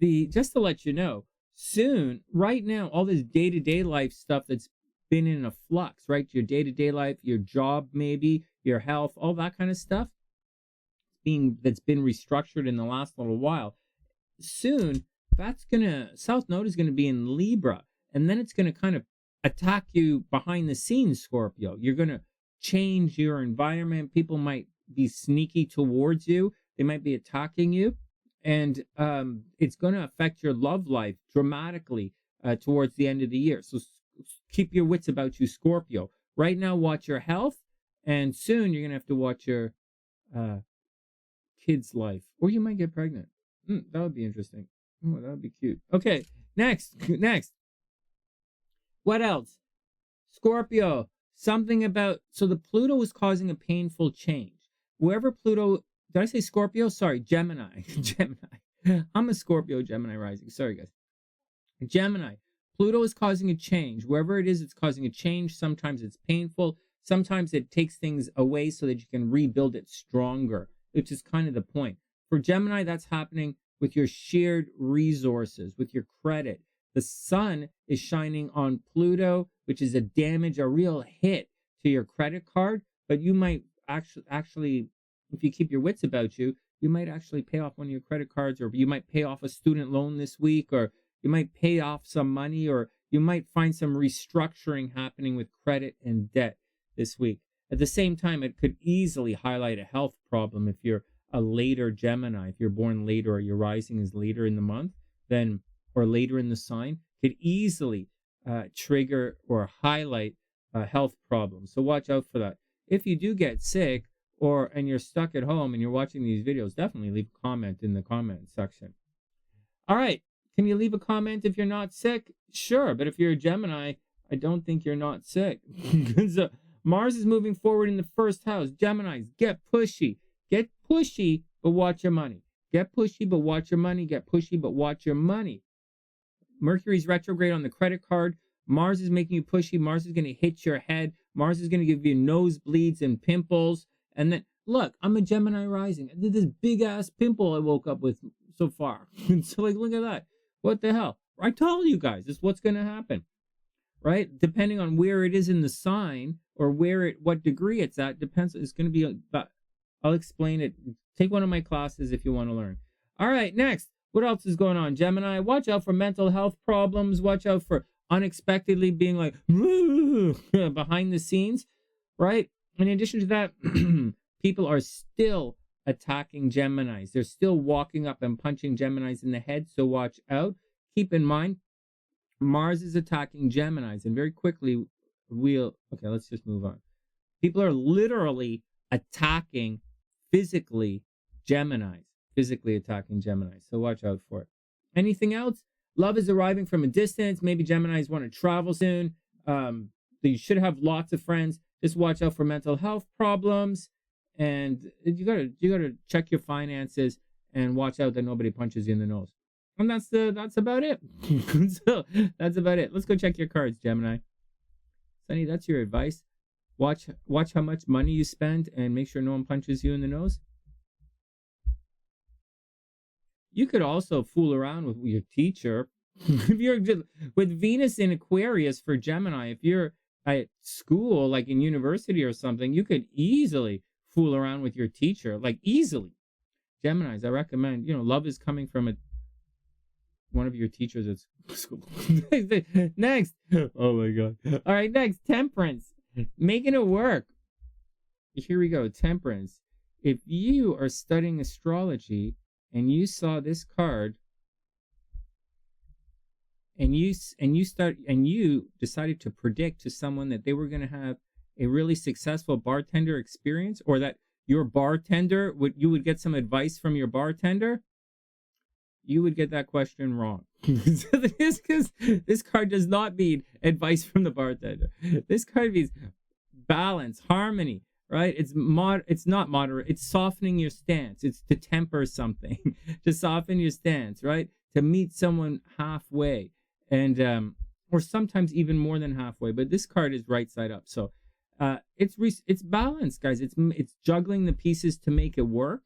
just to let you know, soon, right now, all this day-to-day life stuff that's been in a flux, right? Your day-to-day life, your job, maybe your health, all that kind of stuff, that's been restructured in the last little while. Soon, South Node is gonna be in Libra, and then it's gonna kind of attack you behind the scenes, Scorpio. You're gonna change your environment. People might be sneaky towards you. They might be attacking you, and it's gonna affect your love life dramatically towards the end of the year. So keep your wits about you, Scorpio. Right now, watch your health, and soon you're gonna have to watch your kid's life, or you might get pregnant. That would be interesting. Oh, that would be cute. Okay, next. What else? Scorpio, something about, so the Pluto is causing a painful change. Wherever Pluto, did I say Scorpio? Sorry, Gemini. Gemini. I'm a Scorpio Gemini rising. Sorry, guys. Gemini. Pluto is causing a change. Wherever it is, it's causing a change. Sometimes it's painful. Sometimes it takes things away so that you can rebuild it stronger, which is kind of the point. For Gemini, that's happening with your shared resources, with your credit. The sun is shining on Pluto, which is a real hit to your credit card. But you might actually, if you keep your wits about you, you might actually pay off one of your credit cards, or you might pay off a student loan this week, or you might pay off some money, or you might find some restructuring happening with credit and debt this week. At the same time, it could easily highlight a health problem if you're a later Gemini. If you're born later, or your rising is later in the month, or later in the sign, could easily trigger or highlight health problems. So watch out for that. If you do get sick, and you're stuck at home and you're watching these videos, definitely leave a comment in the comment section. All right. Can you leave a comment if you're not sick? Sure. But if you're a Gemini, I don't think you're not sick. So Mars is moving forward in the first house. Geminis, get pushy. Get pushy, but watch your money. Get pushy, but watch your money. Get pushy, but watch your money. Mercury's retrograde on the credit card. Mars is making you pushy. Mars is going to hit your head. Mars is going to give you nosebleeds and pimples. And then, look, I'm a Gemini rising. I did this big-ass pimple I woke up with so far. So, look at that. What the hell? I told you guys, this is what's going to happen, right? Depending on where it is in the sign, or what degree it's at, depends. It's going to be, I'll explain it. Take one of my classes if you want to learn. All right, next. What else is going on, Gemini? Watch out for mental health problems. Watch out for unexpectedly being like behind the scenes, right? In addition to that, people are still attacking Geminis. They're still walking up and punching Geminis in the head, so watch out. Keep in mind, Mars is attacking Geminis, and very quickly, okay, let's just move on. People are literally attacking physically attacking Geminis, so watch out for it. Anything else? Love is arriving from a distance. Maybe Geminis want to travel soon. You should have lots of friends. Just watch out for mental health problems, and you gotta check your finances and watch out that nobody punches you in the nose. And that's about it. So that's about it. Let's go check your cards, Gemini. Sonny, that's your advice. Watch how much money you spend and make sure no one punches you in the nose. You could also fool around with your teacher. If you're with Venus in Aquarius for Gemini, if you're at school, like in university or something, you could easily fool around with your teacher, like easily. Geminis, I recommend, love is coming from one of your teachers at school. Next. Oh my God. All right, next, Temperance. Making it work. Here we go, Temperance. If you are studying astrology and you saw this card, and you decided to predict to someone that they were going to have a really successful bartender experience, or that your bartender you would get some advice from your bartender, you would get that question wrong. Because this card does not mean advice from the bartender. This card means balance, harmony, right? It's not moderate. It's softening your stance. It's to temper something, to soften your stance, right? To meet someone halfway, and or sometimes even more than halfway. But this card is right side up, so it's balance, guys. It's juggling the pieces to make it work,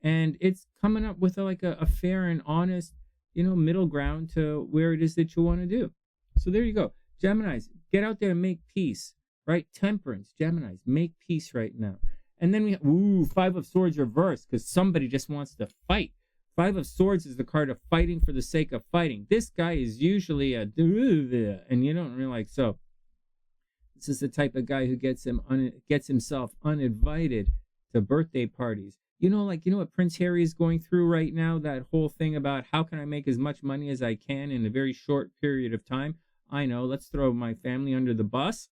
and it's coming up with a fair and honest, middle ground to where it is that you want to do. So there you go. Geminis, get out there and make peace, right? Temperance, Geminis, make peace right now. And then we have, Five of Swords reversed, because somebody just wants to fight. Five of Swords is the card of fighting for the sake of fighting. This guy is usually and you don't realize. So this is the type of guy who gets himself uninvited to birthday parties. What Prince Harry is going through right now, that whole thing about how can I make as much money as I can in a very short period of time. I know, let's throw my family under the bus.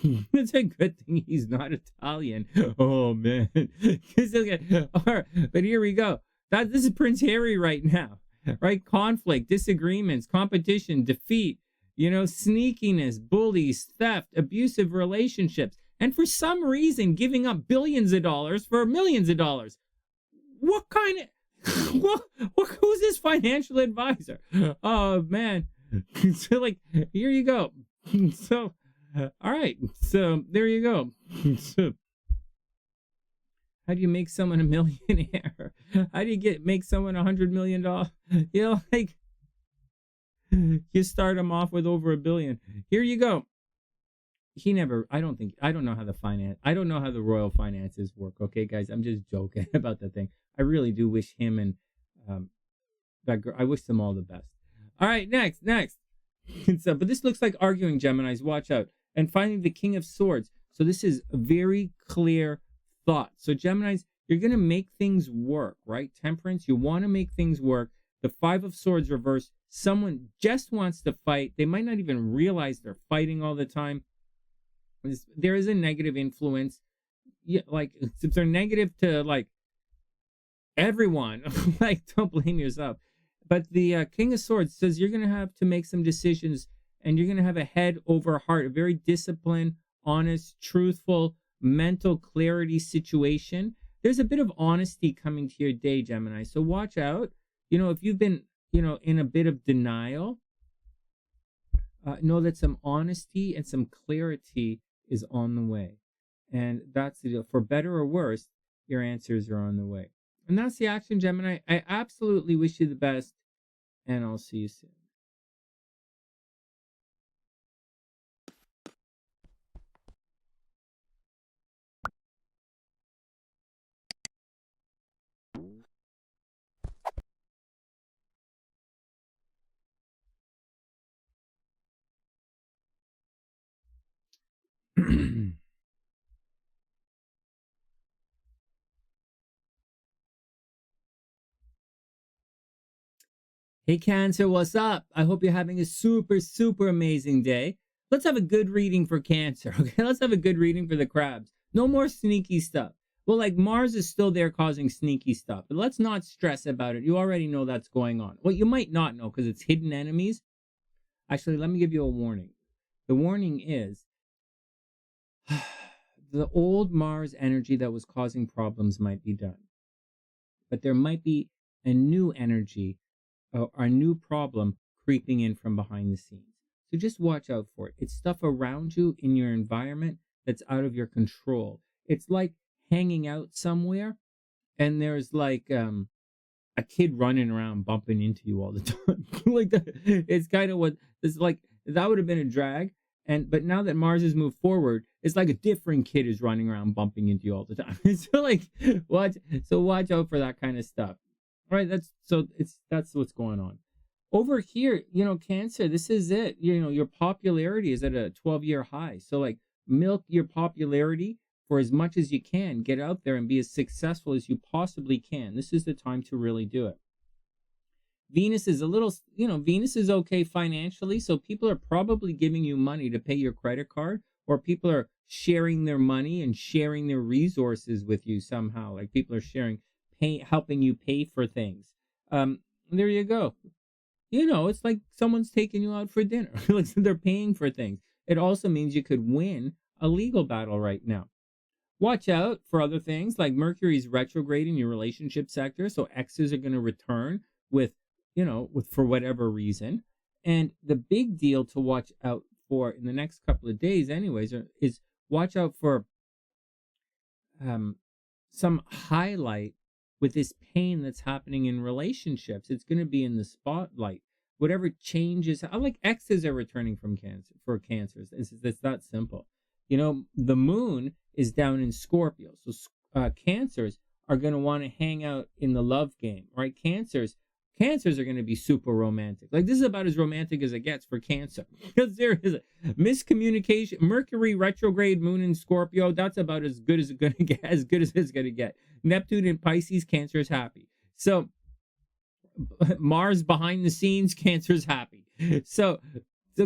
It's a good thing he's not Italian. Oh, man. But here we go. This is Prince Harry right now, right? Conflict, disagreements, competition, defeat, sneakiness, bullies, theft, abusive relationships, and for some reason giving up billions of dollars for millions of dollars. What kind of who's this financial advisor? Oh man. So here you go. So all right, so there you go. So how do you make someone a millionaire? How do you make someone $100 million? You start them off with over $1 billion. Here you go. I don't know how the royal finances work. Okay, guys, I'm just joking about that thing. I really do wish him and that girl, I wish them all the best. All right, next. But this looks like arguing, Geminis. Watch out. And finally, the King of Swords. So this is a very clear thought. So Geminis, you're going to make things work, right? Temperance, you want to make things work. The Five of Swords reversed. Someone just wants to fight. They might not even realize they're fighting all the time. There is a negative influence. Yeah, if they're negative to everyone, don't blame yourself. But the King of Swords says you're going to have to make some decisions, and you're going to have a head over heart, a very disciplined, honest, truthful, mental clarity situation. There's a bit of honesty coming to your day, Gemini. So watch out. If you've been, in a bit of denial, know that some honesty and some clarity is on the way. And that's the deal. For better or worse, your answers are on the way. And that's the action, Gemini. I absolutely wish you the best, and I'll see you soon. Hey Cancer, what's up? I hope you're having a super, super amazing day. Let's have a good reading for Cancer, okay? Let's have a good reading for the crabs. No more sneaky stuff. Well, Mars is still there causing sneaky stuff, but let's not stress about it. You already know that's going on. Well, you might not know because it's hidden enemies. Actually, let me give you a warning. The warning is the old Mars energy that was causing problems might be done, but there might be a new energy, a new problem creeping in from behind the scenes. So just watch out for it. It's stuff around you in your environment that's out of your control. It's like hanging out somewhere and there's a kid running around bumping into you all the time. It's kind of what it's like. That would have been a drag. But now that Mars has moved forward, it's like a different kid is running around bumping into you all the time. So watch out for that kind of stuff. All right, that's what's going on. Over here, Cancer, this is it. Your popularity is at a 12-year high. So milk your popularity for as much as you can. Get out there and be as successful as you possibly can. This is the time to really do it. Venus is Venus is okay financially. So people are probably giving you money to pay your credit card, or people are sharing their money and sharing their resources with you somehow. People are helping you pay for things. there you go. It's like someone's taking you out for dinner. Like they're paying for things. It also means you could win a legal battle right now. Watch out for other things like Mercury's retrograde in your relationship sector. So exes are going to return with, with for whatever reason. And the big deal to watch out for in the next couple of days, anyways, is watch out for some highlight with this pain that's happening in relationships. It's going to be in the spotlight. Whatever changes, I like exes are returning from cancer for cancers. It's that simple. The moon is down in Scorpio, so cancers are going to want to hang out in the love game, right? Cancers are going to be super romantic. Like this is about as romantic as it gets for Cancer, because there is a miscommunication. Mercury retrograde, moon in Scorpio. That's about as good as it's going to get. As good as it's going to get. Neptune in Pisces, Cancer is happy. So Mars behind the scenes, Cancer is happy. So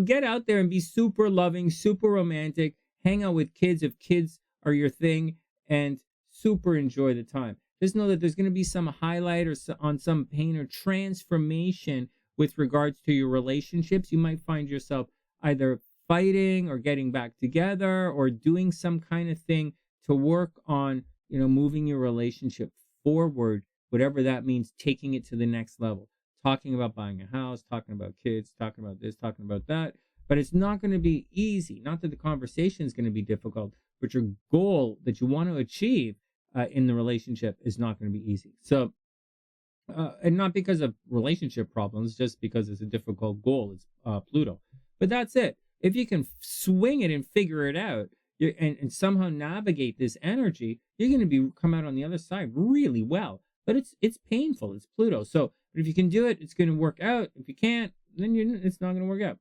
get out there and be super loving, super romantic. Hang out with kids if kids are your thing, and super enjoy the time. Just know that there's going to be some highlight or on some pain or transformation with regards to your relationships. You might find yourself either fighting or getting back together or doing some kind of thing to work on, moving your relationship forward, whatever that means, taking it to the next level. Talking about buying a house, talking about kids, talking about this, talking about that. But it's not going to be easy. Not that the conversation is going to be difficult, but your goal that you want to achieve in the relationship is not going to be easy. So, and not because of relationship problems, just because it's a difficult goal. It's Pluto. But that's it. If you can swing it and figure it out and somehow navigate this energy, you're going to come out on the other side really well. But it's painful. It's Pluto. So if you can do it, it's going to work out. If you can't, then it's not going to work out.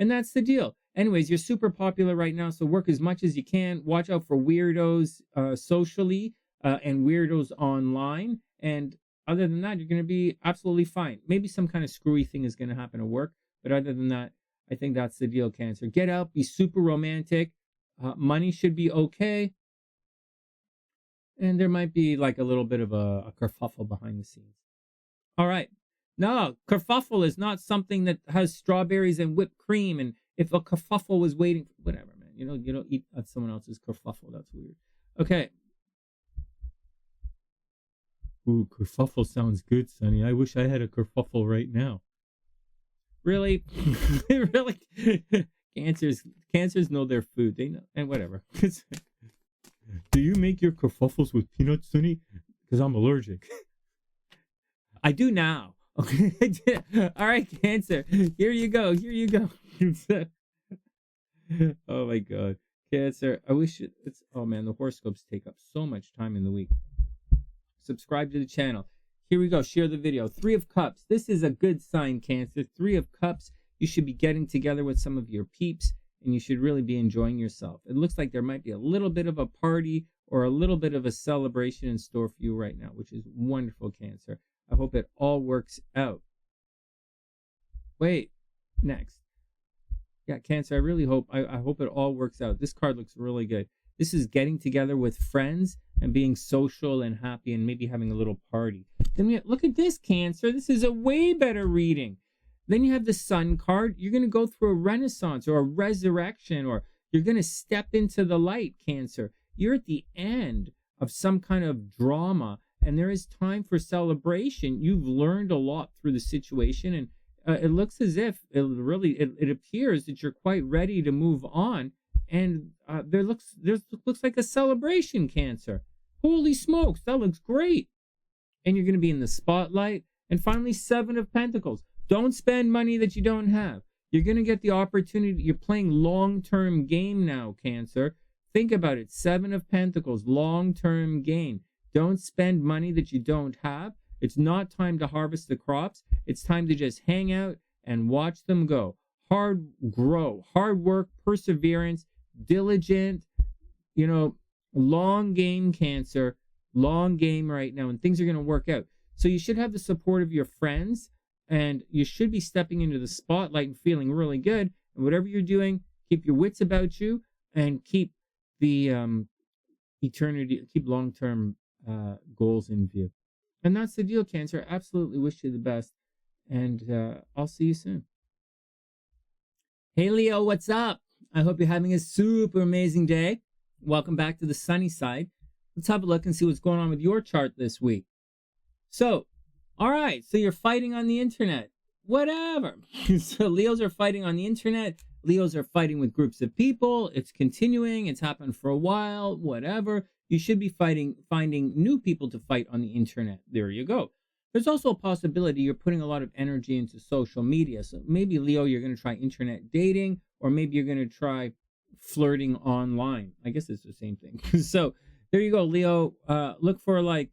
And that's the deal. Anyways, you're super popular right now, so work as much as you can. Watch out for weirdos socially and weirdos online. And other than that, you're going to be absolutely fine. Maybe some kind of screwy thing is going to happen at work. But other than that, I think that's the deal, Cancer. Get out, be super romantic. Money should be okay. And there might be like a little bit of a kerfuffle behind the scenes. All right. No, kerfuffle is not something that has strawberries and whipped cream. And if a kerfuffle was waiting, whatever, man. You don't eat someone else's kerfuffle. That's weird. Okay. Ooh, kerfuffle sounds good, Sonny. I wish I had a kerfuffle right now. Really? Really? Cancers know their food. They know, and whatever. Do you make your kerfuffles with peanuts, Sonny? Because I'm allergic. I do now. Okay. All right, Cancer. Here you go. Oh my God, Cancer. I wish it's. Oh man, the horoscopes take up so much time in the week. Subscribe to the channel. Here we go. Share the video. 3 of Cups. This is a good sign, Cancer. 3 of Cups. You should be getting together with some of your peeps, and you should really be enjoying yourself. It looks like there might be a little bit of a party or a little bit of a celebration in store for you right now, which is wonderful, Cancer. I hope it all works out. Wait, next. Yeah, Cancer, I really hope, I hope it all works out. This card looks really good. This is getting together with friends and being social and happy and maybe having a little party. Then look at this, Cancer. This is a way better reading. Then you have the Sun card. You're going to go through a renaissance or a resurrection, or you're going to step into the light, Cancer. You're at the end of some kind of drama, and there is time for celebration. You've learned a lot through the situation, and it looks as if it appears that you're quite ready to move on. And there looks like a celebration, Cancer. Holy smokes, that looks great. And you're going to be in the spotlight. And finally, 7 of Pentacles. Don't spend money that you don't have. You're going to get the opportunity. You're playing long-term game now, Cancer. Think about it. 7 of Pentacles, long-term gain. Don't spend money that you don't have. It's not time to harvest the crops. It's time to just hang out and watch them go. Hard work, perseverance, diligent, long game, Cancer. Long game right now, and things are going to work out. So you should have the support of your friends, and you should be stepping into the spotlight and feeling really good. And whatever you're doing, keep your wits about you and keep the keep long-term goals in view. And that's the deal, Cancer. I absolutely wish you the best. And I'll see you soon. Hey, Leo, what's up? I hope you're having a super amazing day. Welcome back to the sunny side. Let's have a look and see what's going on with your chart this week. So, all right, so you're fighting on the internet. Whatever. So Leos are fighting on the internet. Leos are fighting with groups of people. It's continuing. It's happened for a while. Whatever. You should be finding new people to fight on the internet. There you go. There's also a possibility you're putting a lot of energy into social media. So maybe, Leo, you're going to try internet dating, or maybe you're going to try flirting online. I guess it's the same thing. So there you go, Leo. Look for like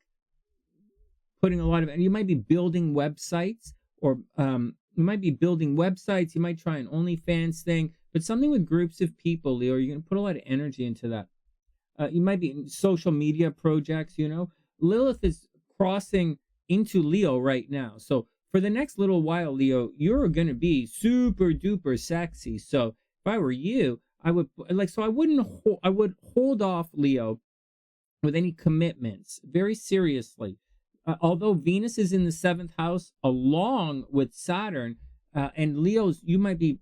putting a lot of, and you might be building websites, or you might be building websites. You might try an OnlyFans thing, but something with groups of people, Leo. You're going to put a lot of energy into that. You might be in social media projects, you know. Lilith is crossing into Leo right now. So for the next little while, Leo, you're going to be super duper sexy. So if I were you, I would I would hold off, Leo, with any commitments very seriously. Although Venus is in the 7th house along with Saturn, and Leo's, you might be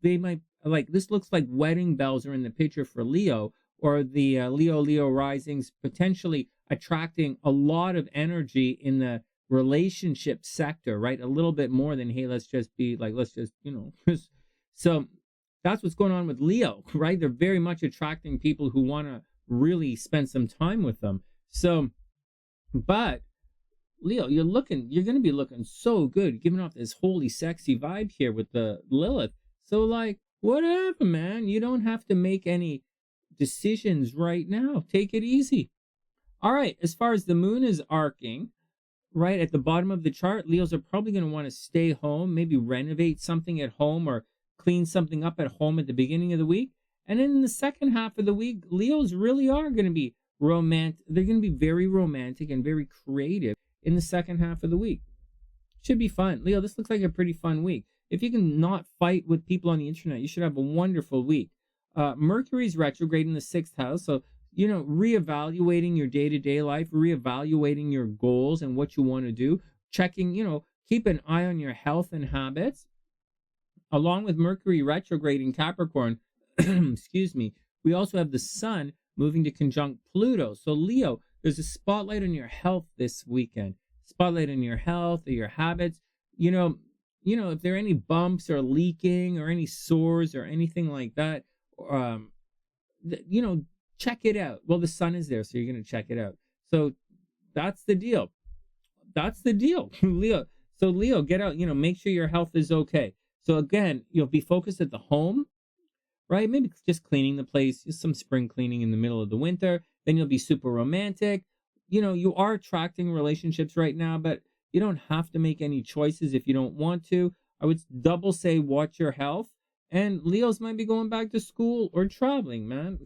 they might, like, this looks like wedding bells are in the picture for Leo, or the Leo risings potentially attracting a lot of energy in the relationship sector, right? A little bit more than, hey, let's just, you know. So that's what's going on with Leo, right? They're very much attracting people who want to really spend some time with them. So, but Leo, you're going to be looking so good, giving off this holy sexy vibe here with the Lilith. So like, whatever, man. You don't have to make any decisions right now. Take it easy. All right, as far as the moon is arcing, right at the bottom of the chart, Leos are probably going to want to stay home, maybe renovate something at home or clean something up at home at the beginning of the week. And then in the second half of the week, Leos really are going to be romantic. They're going to be very romantic and very creative in the second half of the week. Should be fun. Leo, this looks like a pretty fun week. If you can not fight with people on the internet, you should have a wonderful week. Mercury's retrograde in the 6th house, so, you know, reevaluating your day-to-day life, reevaluating your goals and what you want to do, checking, you know, keep an eye on your health and habits. Along with Mercury retrograde in Capricorn, excuse me, we also have the Sun moving to conjunct Pluto. So Leo, there's a spotlight on your health this weekend. Spotlight on your health or your habits. You know, if there are any bumps or leaking or any sores or anything like that, you know, check it out. Well, the Sun is there, so you're going to check it out. So that's the deal. That's the deal, Leo. So Leo, get out, you know, make sure your health is okay. So again, you'll be focused at the home, right? Maybe just cleaning the place, just some spring cleaning in the middle of the winter. Then you'll be super romantic. You know, you are attracting relationships right now, but you don't have to make any choices if you don't want to. I would double say watch your health. And Leos might be going back to school or traveling, man.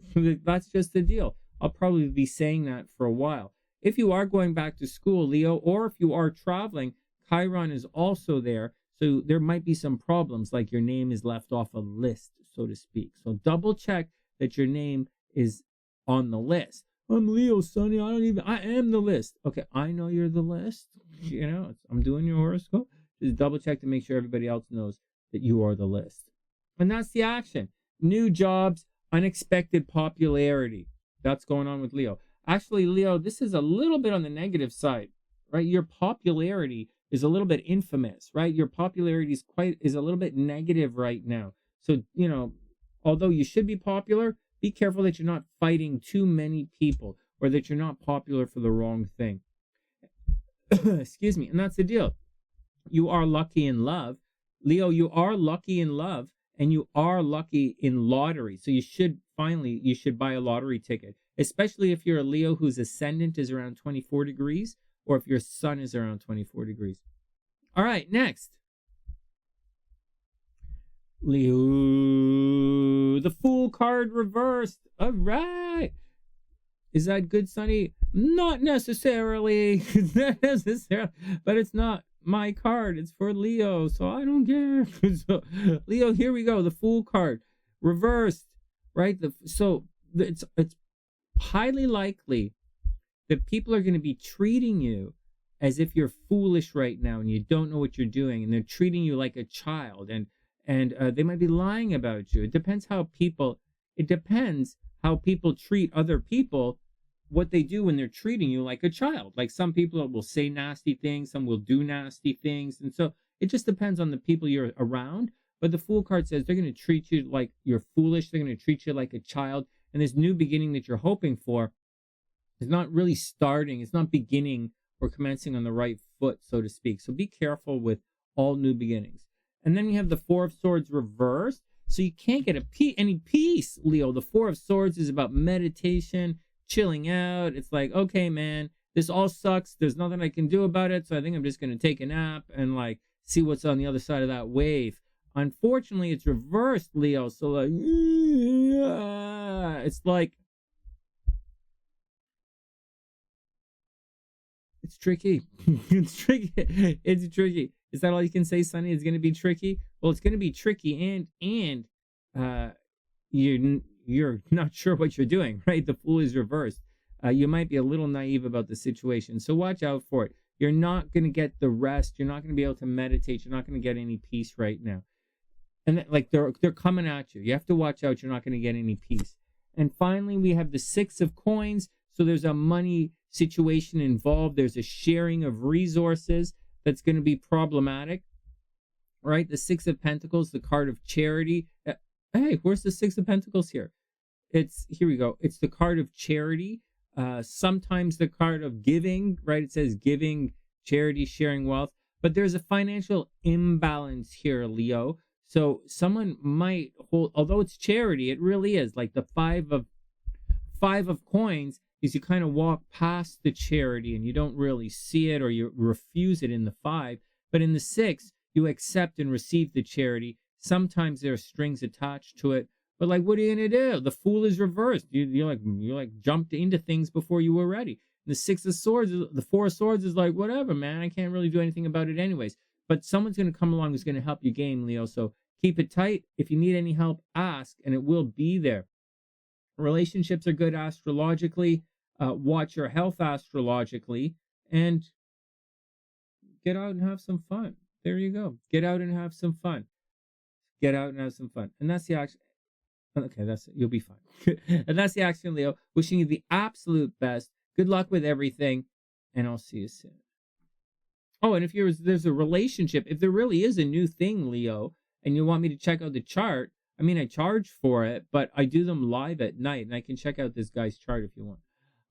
That's just the deal. I'll probably be saying that for a while. If you are going back to school, Leo, or if you are traveling, Chiron is also there. So there might be some problems, like your name is left off a list, so to speak. So double check that your name is on the list. I'm Leo, Sonny. I am the list. Okay, I know you're the list. You know, I'm doing your horoscope. Just double check to make sure everybody else knows that you are the list. And that's the action. New jobs, unexpected popularity. That's going on with Leo. Actually, Leo, this is a little bit on the negative side, right? Your popularity is a little bit infamous, right? Your popularity is a little bit negative right now. So, you know, although you should be popular, be careful that you're not fighting too many people or that you're not popular for the wrong thing. Excuse me. And that's the deal. You are lucky in love. Leo, you are lucky in love. And you are lucky in lottery. So you should buy a lottery ticket, especially if you're a Leo whose ascendant is around 24 degrees, or if your sun is around 24 degrees. All right, next. Leo, the Fool card reversed. All right. Is that good, Sonny? Not necessarily. Not necessarily, but it's not my card. It's for Leo, so I don't care. So, Leo, here we go. The Fool card reversed, right? It's highly likely that people are going to be treating you as if you're foolish right now and you don't know what you're doing, and they're treating you like a child, and they might be lying about you. It depends how people treat other people, what they do when they're treating you like a child. Like some people will say nasty things, some will do nasty things, and so it just depends on the people you're around. But the Fool card says they're going to treat you like you're foolish, they're going to treat you like a child, and this new beginning that you're hoping for is not really starting, it's not beginning or commencing on the right foot, so to speak. So be careful with all new beginnings. And then you have the Four of Swords reversed. So you can't get any peace, Leo. The Four of Swords is about meditation, chilling out. It's like, okay, man, this all sucks. There's nothing I can do about it. So I think I'm just going to take a nap and like see what's on the other side of that wave. Unfortunately, it's reversed, Leo. So like, it's like, it's tricky. It's tricky. It's tricky. Is that all you can say, Sonny? It's going to be tricky. Well, it's going to be tricky, and you're not sure what you're doing, right? The Fool is reversed. You might be a little naive about the situation, so watch out for it. You're not going to get the rest. You're not going to be able to meditate. You're not going to get any peace right now. And like they're coming at you. You have to watch out. You're not going to get any peace. And finally, we have the Six of Coins. So there's a money situation involved. There's a sharing of resources that's going to be problematic, right? The Six of Pentacles, the card of charity. Hey, where's the Six of Pentacles here? Here we go. It's the card of charity. Sometimes the card of giving, right? It says giving, charity, sharing wealth. But there's a financial imbalance here, Leo. So someone might hold, although it's charity, it really is like the five of coins is you kind of walk past the charity and you don't really see it, or you refuse it in the 5. But in the 6, you accept and receive the charity. Sometimes there are strings attached to it. But like, what are you gonna do? The Fool is reversed. You like jumped into things before you were ready. The Six of Swords, the Four of Swords is like, whatever, man. I can't really do anything about it anyways. But someone's gonna come along who's gonna help you game, Leo. So keep it tight. If you need any help, ask, and it will be there. Relationships are good astrologically. Watch your health astrologically, and get out and have some fun. There you go. Get out and have some fun. Get out and have some fun. And that's the action. Okay, you'll be fine. And that's the action, Leo. Wishing you the absolute best. Good luck with everything, and I'll see you soon. Oh, and if there's a relationship, if there really is a new thing, Leo, and you want me to check out the chart, I mean, I charge for it, but I do them live at night, and I can check out this guy's chart if you want.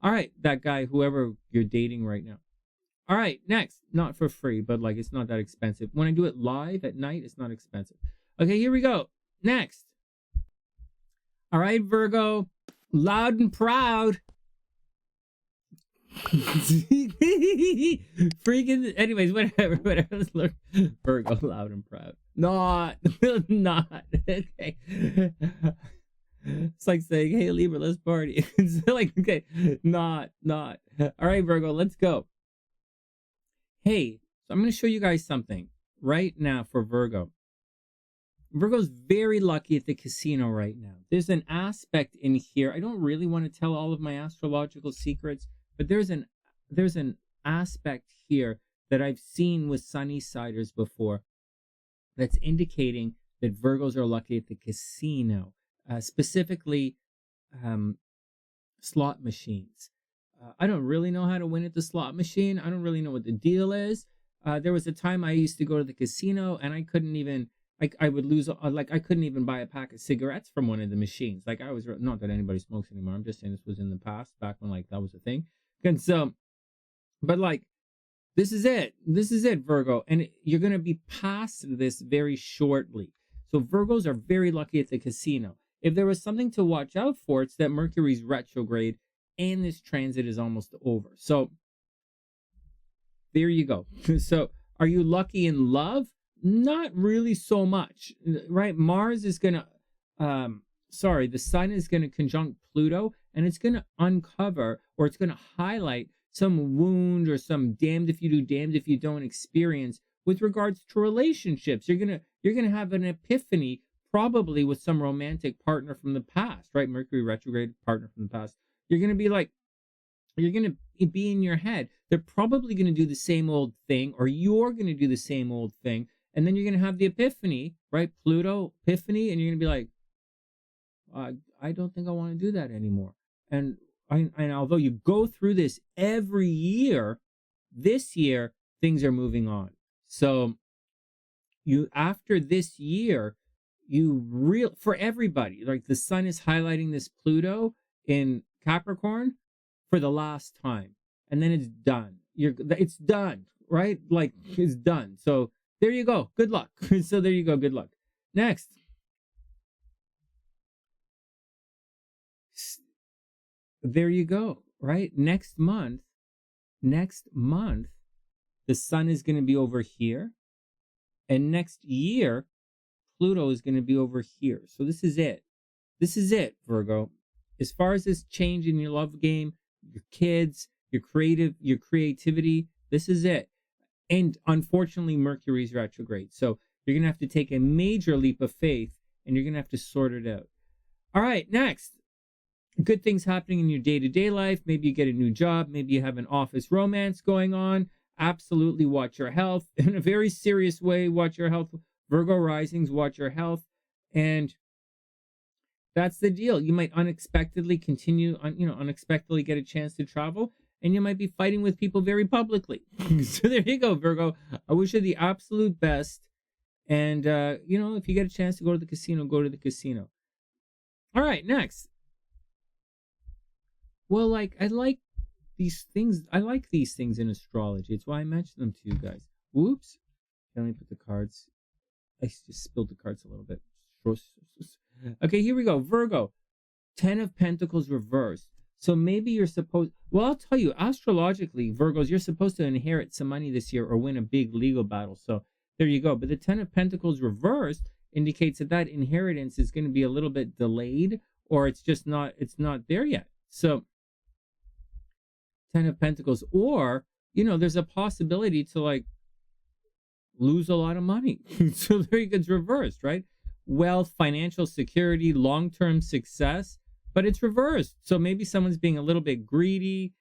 All right, that guy, whoever you're dating right now. All right, next, not for free, but like it's not that expensive. When I do it live at night, it's not expensive. Okay, here we go. Next. All right, Virgo, loud and proud. Freaking, anyways, whatever. Virgo, loud and proud. Not. Okay. It's like saying, hey, Libra, let's party. It's like, okay, not. All right, Virgo, let's go. Hey, so I'm going to show you guys something right now for Virgo. Virgo's very lucky at the casino right now. There's an aspect in here. I don't really want to tell all of my astrological secrets, but there's an aspect here that I've seen with Sunny-siders before that's indicating that Virgos are lucky at the casino. Specifically slot machines. I don't really know how to win at the slot machine. I don't really know what the deal is. There was a time I used to go to the casino and I couldn't even, I would lose, I couldn't even buy a pack of cigarettes from one of the machines. Like I was, not that anybody smokes anymore. I'm just saying this was in the past, back when like that was a thing. And so, but like, this is it, Virgo. And you're going to be past this very shortly. So Virgos are very lucky at the casino. If there was something to watch out for, it's that Mercury's retrograde and this transit is almost over. So there you go. So are you lucky in love? Not really so much, right? Mars is going to, the sun is going to conjunct Pluto, and it's going to uncover, or it's going to highlight some wound or some damned if you do, damned if you don't experience with regards to relationships. You're going to have an epiphany, probably with some romantic partner from the past, right? Mercury retrograde partner from the past. You're going to be like, you're going to be in your head. They're probably going to do the same old thing, or you're going to do the same old thing. And then you're going to have the epiphany, right? Pluto epiphany. And you're going to be like, I don't think I want to do that anymore. And although you go through this every year, this year, things are moving on. So after this year, for everybody, like the sun is highlighting this Pluto in Capricorn for the last time, and then it's done. It's done, right? Like, it's done. So there you go. Good luck. So there you go. Good luck. Next. There you go, right? Next month, the sun is going to be over here. And next year, Pluto is going to be over here. So this is it. This is it, Virgo. As far as this change in your love game, your kids, your creativity, this is it. And unfortunately, Mercury's retrograde. So you're going to have to take a major leap of faith, and you're going to have to sort it out. All right, next. Good things happening in your day-to-day life. Maybe you get a new job. Maybe you have an office romance going on. Absolutely watch your health. In a very serious way, watch your health. Virgo risings, watch your health. And that's the deal. You might unexpectedly unexpectedly get a chance to travel, and you might be fighting with people very publicly. So there you go, Virgo. I wish you the absolute best. And, if you get a chance to go to the casino, go to the casino. All right, next. Well, I like these things. I like these things in astrology. It's why I mentioned them to you guys. Whoops. Let me put the cards. I just spilled the cards a little bit. Okay, here we go. Virgo, 10 of Pentacles reversed. So maybe you're supposed... Well, I'll tell you, astrologically, Virgos, you're supposed to inherit some money this year or win a big legal battle. So there you go. But the 10 of Pentacles reversed indicates that inheritance is going to be a little bit delayed, or it's not there yet. So 10 of Pentacles, or, there's a possibility to lose a lot of money. So there you go, it's reversed, right? Wealth, financial security, long-term success, but it's reversed. So maybe someone's being a little bit greedy,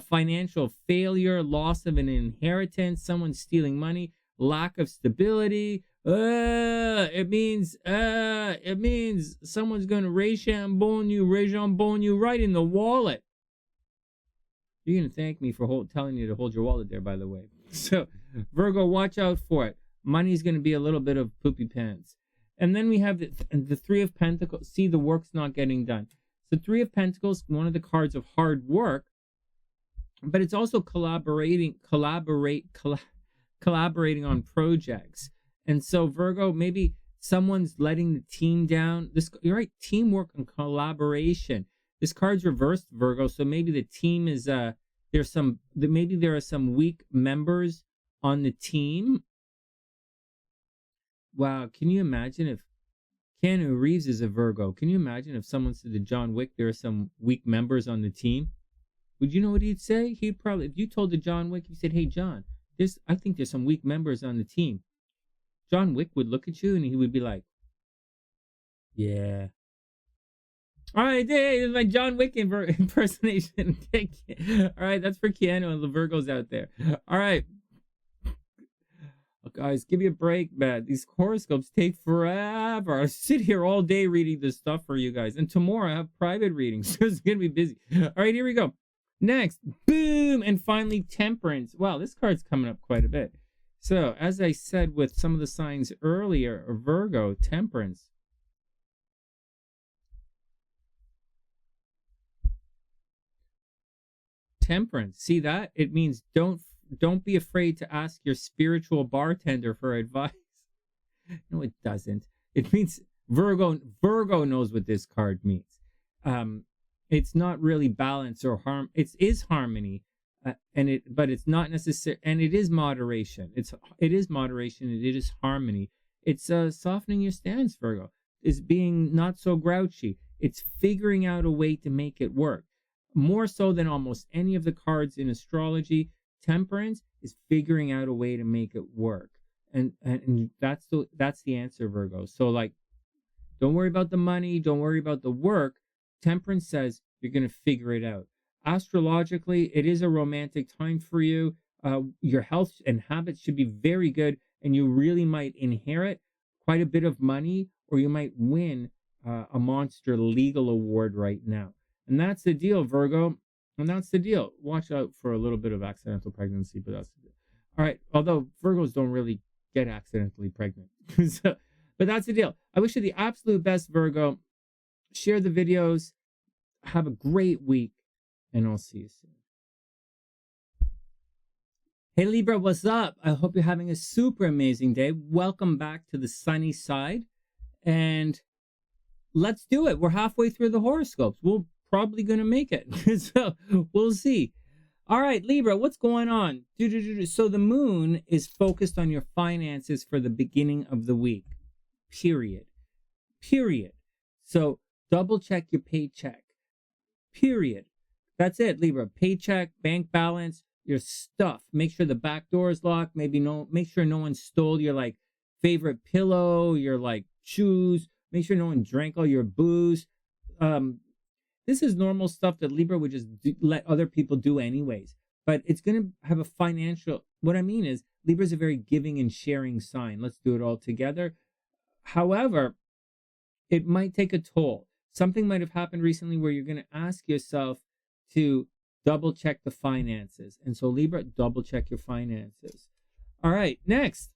financial failure, loss of an inheritance, someone's stealing money, lack of stability. It means someone's going to rejambone you right in the wallet. You're going to thank me for telling you to hold your wallet there, by the way. So, Virgo, watch out for it. Money's going to be a little bit of poopy pants. And then we have the Three of Pentacles. See, the work's not getting done. So, Three of Pentacles, one of the cards of hard work, but it's also collaborating on projects. And so, Virgo, maybe someone's letting the team down. You're right, teamwork and collaboration. This card's reversed, Virgo, so maybe the team is maybe there are some weak members on the team. Wow, can you imagine if Keanu Reeves is a Virgo? Can you imagine if someone said to John Wick there are some weak members on the team? Would you know what he'd say? He'd probably, if you told to John Wick, you said, "Hey John, I think there's some weak members on the team." John Wick would look at you and he would be like, "Yeah." All right, hey, my John Wick impersonation. All right, that's for Keanu and the Virgos out there. All right. Oh, guys, give me a break, man. These horoscopes take forever. I sit here all day reading this stuff for you guys. And tomorrow I have private readings, so it's going to be busy. All right, here we go. Next, boom, and finally Temperance. Wow, this card's coming up quite a bit. So, as I said with some of the signs earlier, Virgo, Temperance. Temperance. See that? It means don't be afraid to ask your spiritual bartender for advice. No, it doesn't. It means Virgo knows what this card means. It's not really balance or harm. It is harmony, but it's not necessary. And it is moderation. It is moderation. And it is harmony. It's softening your stance, Virgo. It's being not so grouchy. It's figuring out a way to make it work. More so than almost any of the cards in astrology, Temperance is figuring out a way to make it work. And that's the answer, Virgo. So don't worry about the money, don't worry about the work. Temperance says you're going to figure it out. Astrologically, it is a romantic time for you. Your health and habits should be very good, and you really might inherit quite a bit of money, or you might win a monster legal award right now. And that's the deal, Virgo. And that's the deal. Watch out for a little bit of accidental pregnancy, but that's the deal. All right. Although Virgos don't really get accidentally pregnant. So, but that's the deal. I wish you the absolute best, Virgo. Share the videos. Have a great week, and I'll see you soon. Hey Libra, what's up? I hope you're having a super amazing day. Welcome back to the sunny side. And let's do it. We're halfway through the horoscopes. We're probably going to make it. So we'll see. All right, Libra, what's going on? So the moon is focused on your finances for the beginning of the week. Period. So double check your paycheck. Period. That's it, Libra. Paycheck, bank balance, your stuff. Make sure the back door is locked. Make sure no one stole your like favorite pillow, your like shoes. Make sure no one drank all your booze. This is normal stuff that Libra would just let other people do anyways. But it's going to have a financial... What I mean is, Libra is a very giving and sharing sign. Let's do it all together. However, it might take a toll. Something might have happened recently where you're going to ask yourself to double check the finances. And so, Libra, double check your finances. All right, next.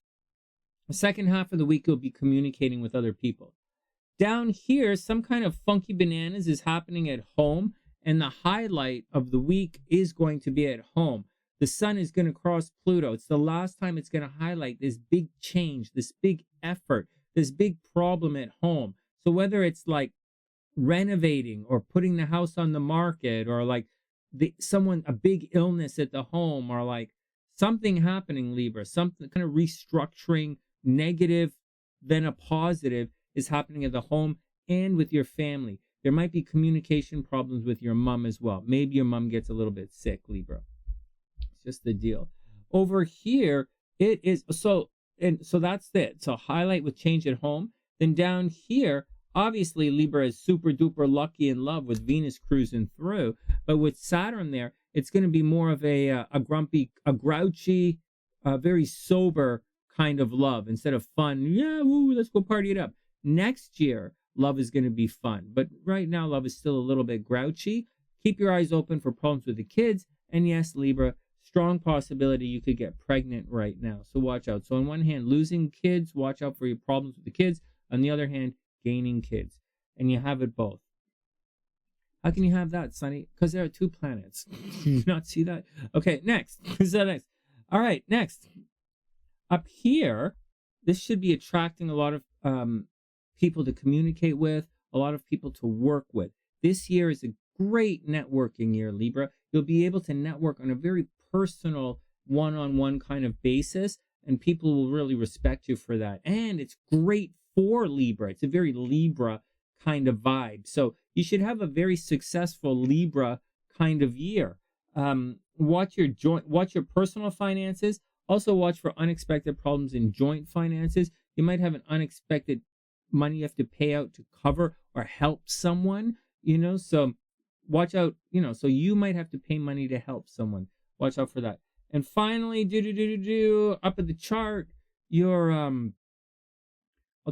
The second half of the week, you'll be communicating with other people. Down here, some kind of funky bananas is happening at home, and the highlight of the week is going to be at home. The sun is going to cross Pluto. It's the last time it's going to highlight this big change, this big effort, this big problem at home. So whether it's like renovating or putting the house on the market, or like a big illness at the home, or like something happening, Libra, something kind of restructuring, negative, then a positive, is happening at the home and with your family. There might be communication problems with your mom as well. Maybe your mom gets a little bit sick, Libra. It's just the deal. Over here, it is so that's it. So highlight with change at home. Then down here, obviously Libra is super duper lucky in love with Venus cruising through. But with Saturn there, it's going to be more of a grumpy, a grouchy, very sober kind of love instead of fun. Yeah, woo, let's go party it up. Next year, love is going to be fun. But right now, love is still a little bit grouchy. Keep your eyes open for problems with the kids. And yes, Libra, strong possibility you could get pregnant right now. So watch out. So on one hand, losing kids, watch out for your problems with the kids. On the other hand, gaining kids. And you have it both. How can you have that, Sonny? Because there are two planets. Do you not see that? Okay, next. All right, next. Up here, this should be attracting a lot of people to communicate with, a lot of people to work with. This year is a great networking year, Libra. You'll be able to network on a very personal, one-on-one kind of basis, and people will really respect you for that. And it's great for Libra. It's a very Libra kind of vibe. So you should have a very successful Libra kind of year. Watch your personal finances. Also watch for unexpected problems in joint finances. You might have an unexpected money you have to pay out to cover or help someone, so watch out, so you might have to pay money to help someone. Watch out for that. And finally, up at the chart, I'll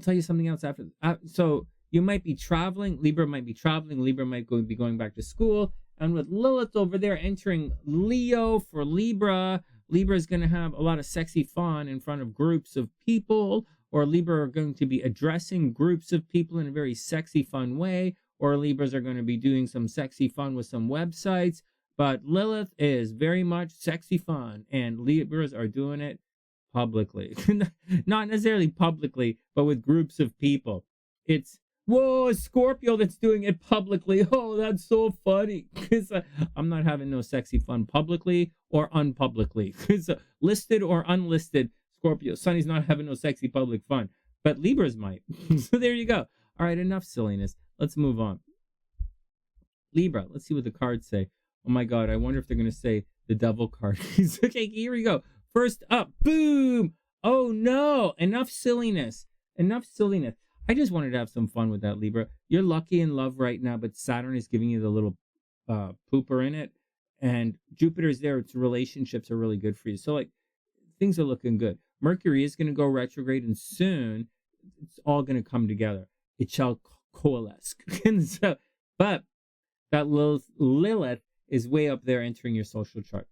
tell you something else after. So you might be traveling. Libra might be traveling. Libra might be going back to school. And with Lilith over there entering Leo for Libra, Libra is going to have a lot of sexy fun in front of groups of people, or Libra are going to be addressing groups of people in a very sexy, fun way, or Libras are going to be doing some sexy fun with some websites. But Lilith is very much sexy fun, and Libras are doing it publicly. Not necessarily publicly, but with groups of people. It's, whoa, a Scorpio that's doing it publicly. Oh, that's so funny. Because I'm not having no sexy fun publicly or unpublicly. Because listed or unlisted, Scorpio. Sonny's not having no sexy public fun. But Libras might. So there you go. All right, enough silliness. Let's move on. Libra, let's see what the cards say. Oh my God, I wonder if they're going to say the devil card. Okay, here we go. First up, boom. Oh no, enough silliness. Enough silliness. I just wanted to have some fun with that, Libra. You're lucky in love right now, but Saturn is giving you the little pooper in it. and Jupiter's there. Its relationships are really good for you. So like things are looking good. Mercury is going to go retrograde, and soon it's all going to come together. It shall coalesce. And so, but that Lilith is way up there entering your social chart.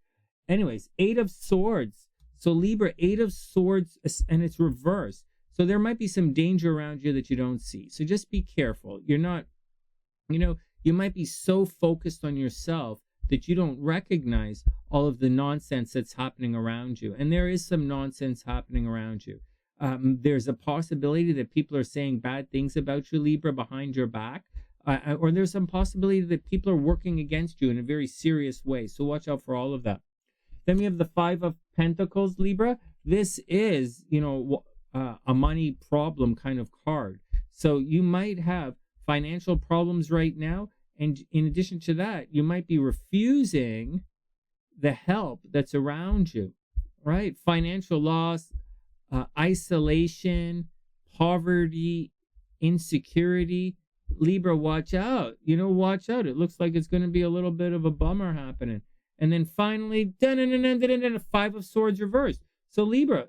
Anyways, 8 of Swords. So Libra, 8 of Swords, and it's reversed. So there might be some danger around you that you don't see. So just be careful. You're not, you might be so focused on yourself that you don't recognize all of the nonsense that's happening around you. And there is some nonsense happening around you. There's a possibility that people are saying bad things about you, Libra, behind your back. Or there's some possibility that people are working against you in a very serious way. So watch out for all of that. Then we have the 5 of Pentacles, Libra. This is, a money problem kind of card. So you might have financial problems right now. And in addition to that, you might be refusing the help that's around you, right? Financial loss, isolation, poverty, insecurity. Libra, watch out. Watch out. It looks like it's going to be a little bit of a bummer happening. And then finally, 5 of Swords reversed. So Libra,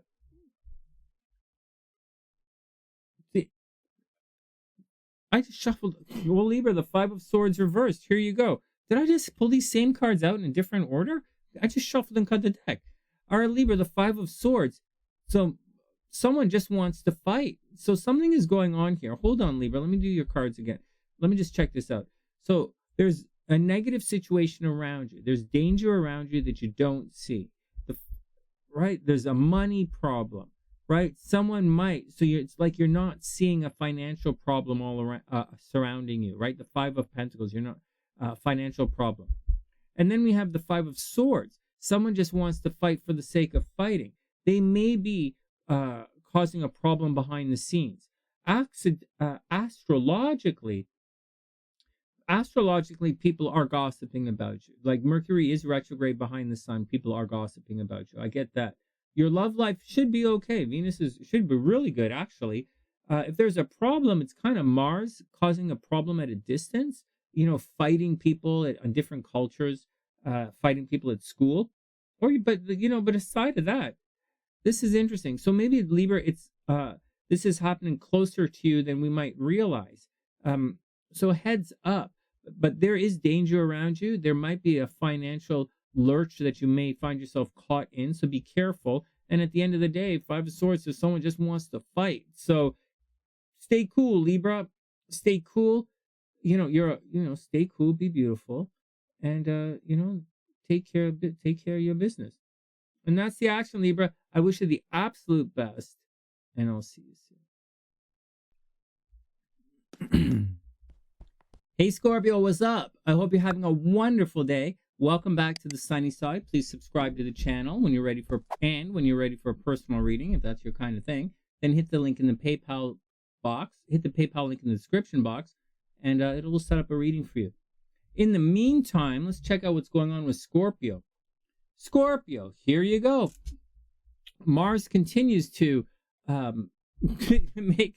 I just shuffled. Well, Libra, the 5 of Swords reversed. Here you go. Did I just pull these same cards out in a different order? I just shuffled and cut the deck. All right, Libra, the 5 of Swords. So someone just wants to fight. So something is going on here. Hold on, Libra. Let me do your cards again. Let me just check this out. So there's a negative situation around you. There's danger around you that you don't see. Right? There's a money problem. Right? Someone might. So it's like you're not seeing a financial problem all around surrounding you. Right? The 5 of Pentacles. You're not financial problem. And then we have the 5 of Swords. Someone just wants to fight for the sake of fighting. They may be causing a problem behind the scenes. Astrologically, people are gossiping about you. Like Mercury is retrograde behind the sun. People are gossiping about you. I get that. Your love life should be okay. Venus should be really good, actually. If there's a problem, it's kind of Mars causing a problem at a distance. Fighting people in different cultures, fighting people at school, but aside of that, this is interesting. So maybe Libra, this is happening closer to you than we might realize. So heads up, but there is danger around you. There might be a financial lurch that you may find yourself caught in. So be careful. And at the end of the day, 5 of Swords, so someone just wants to fight. So stay cool, Libra. Stay cool. Stay cool, be beautiful, and take care of your business. And that's the action, Libra. I wish you the absolute best, and I'll see you soon. Hey, Scorpio, what's up? I hope you're having a wonderful day. Welcome back to the Sunny Side. Please subscribe to the channel when you're ready for a personal reading, if that's your kind of thing. Then hit the link in the PayPal box. Hit the PayPal link in the description box, and it will set up a reading for you. In the meantime, let's check out what's going on with Scorpio. Scorpio, here you go. Mars continues to make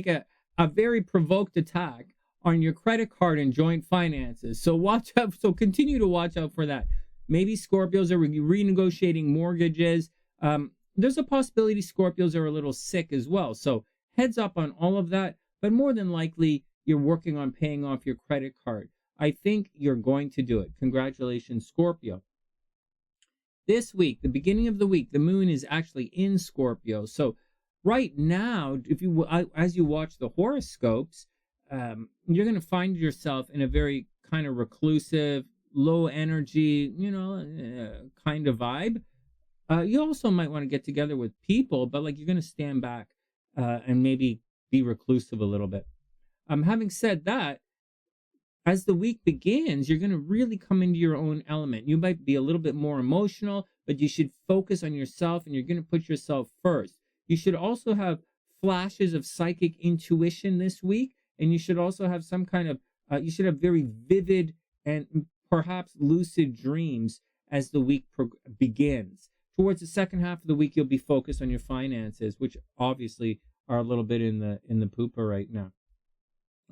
a very provoked attack on your credit card and joint finances. So watch out. So continue to watch out for that. Maybe Scorpios are renegotiating mortgages. There's a possibility Scorpios are a little sick as well. So heads up on all of that. But more than likely, you're working on paying off your credit card. I think you're going to do it. Congratulations, Scorpio. This week, the beginning of the week, the moon is actually in Scorpio. So right now, as you watch the horoscopes, you're going to find yourself in a very kind of reclusive, low energy, kind of vibe. You also might want to get together with people, but you're going to stand back and maybe be reclusive a little bit. Having said that, as the week begins, you're going to really come into your own element. You might be a little bit more emotional, but you should focus on yourself, and you're going to put yourself first. You should also have flashes of psychic intuition this week, and you should also have some kind of, you should have very vivid and perhaps lucid dreams as the week begins. Towards the second half of the week, you'll be focused on your finances, which obviously are a little bit in the pooper right now.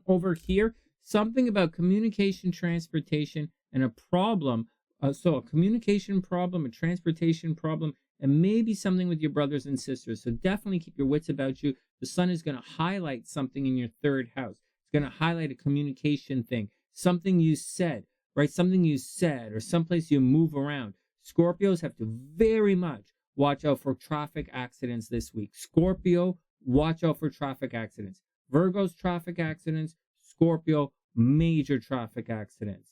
Over here, something about communication, transportation, and a problem So a communication problem, a transportation problem, and maybe something with your brothers and sisters. So definitely keep your wits about you. The sun is going to highlight something in your third house. It's going to highlight a communication thing, something you said, right? Something you said or someplace you move around. Scorpios have to very much watch out for traffic accidents this week. Scorpio, watch out for traffic accidents. Virgo's traffic accidents. Scorpio, major traffic accidents.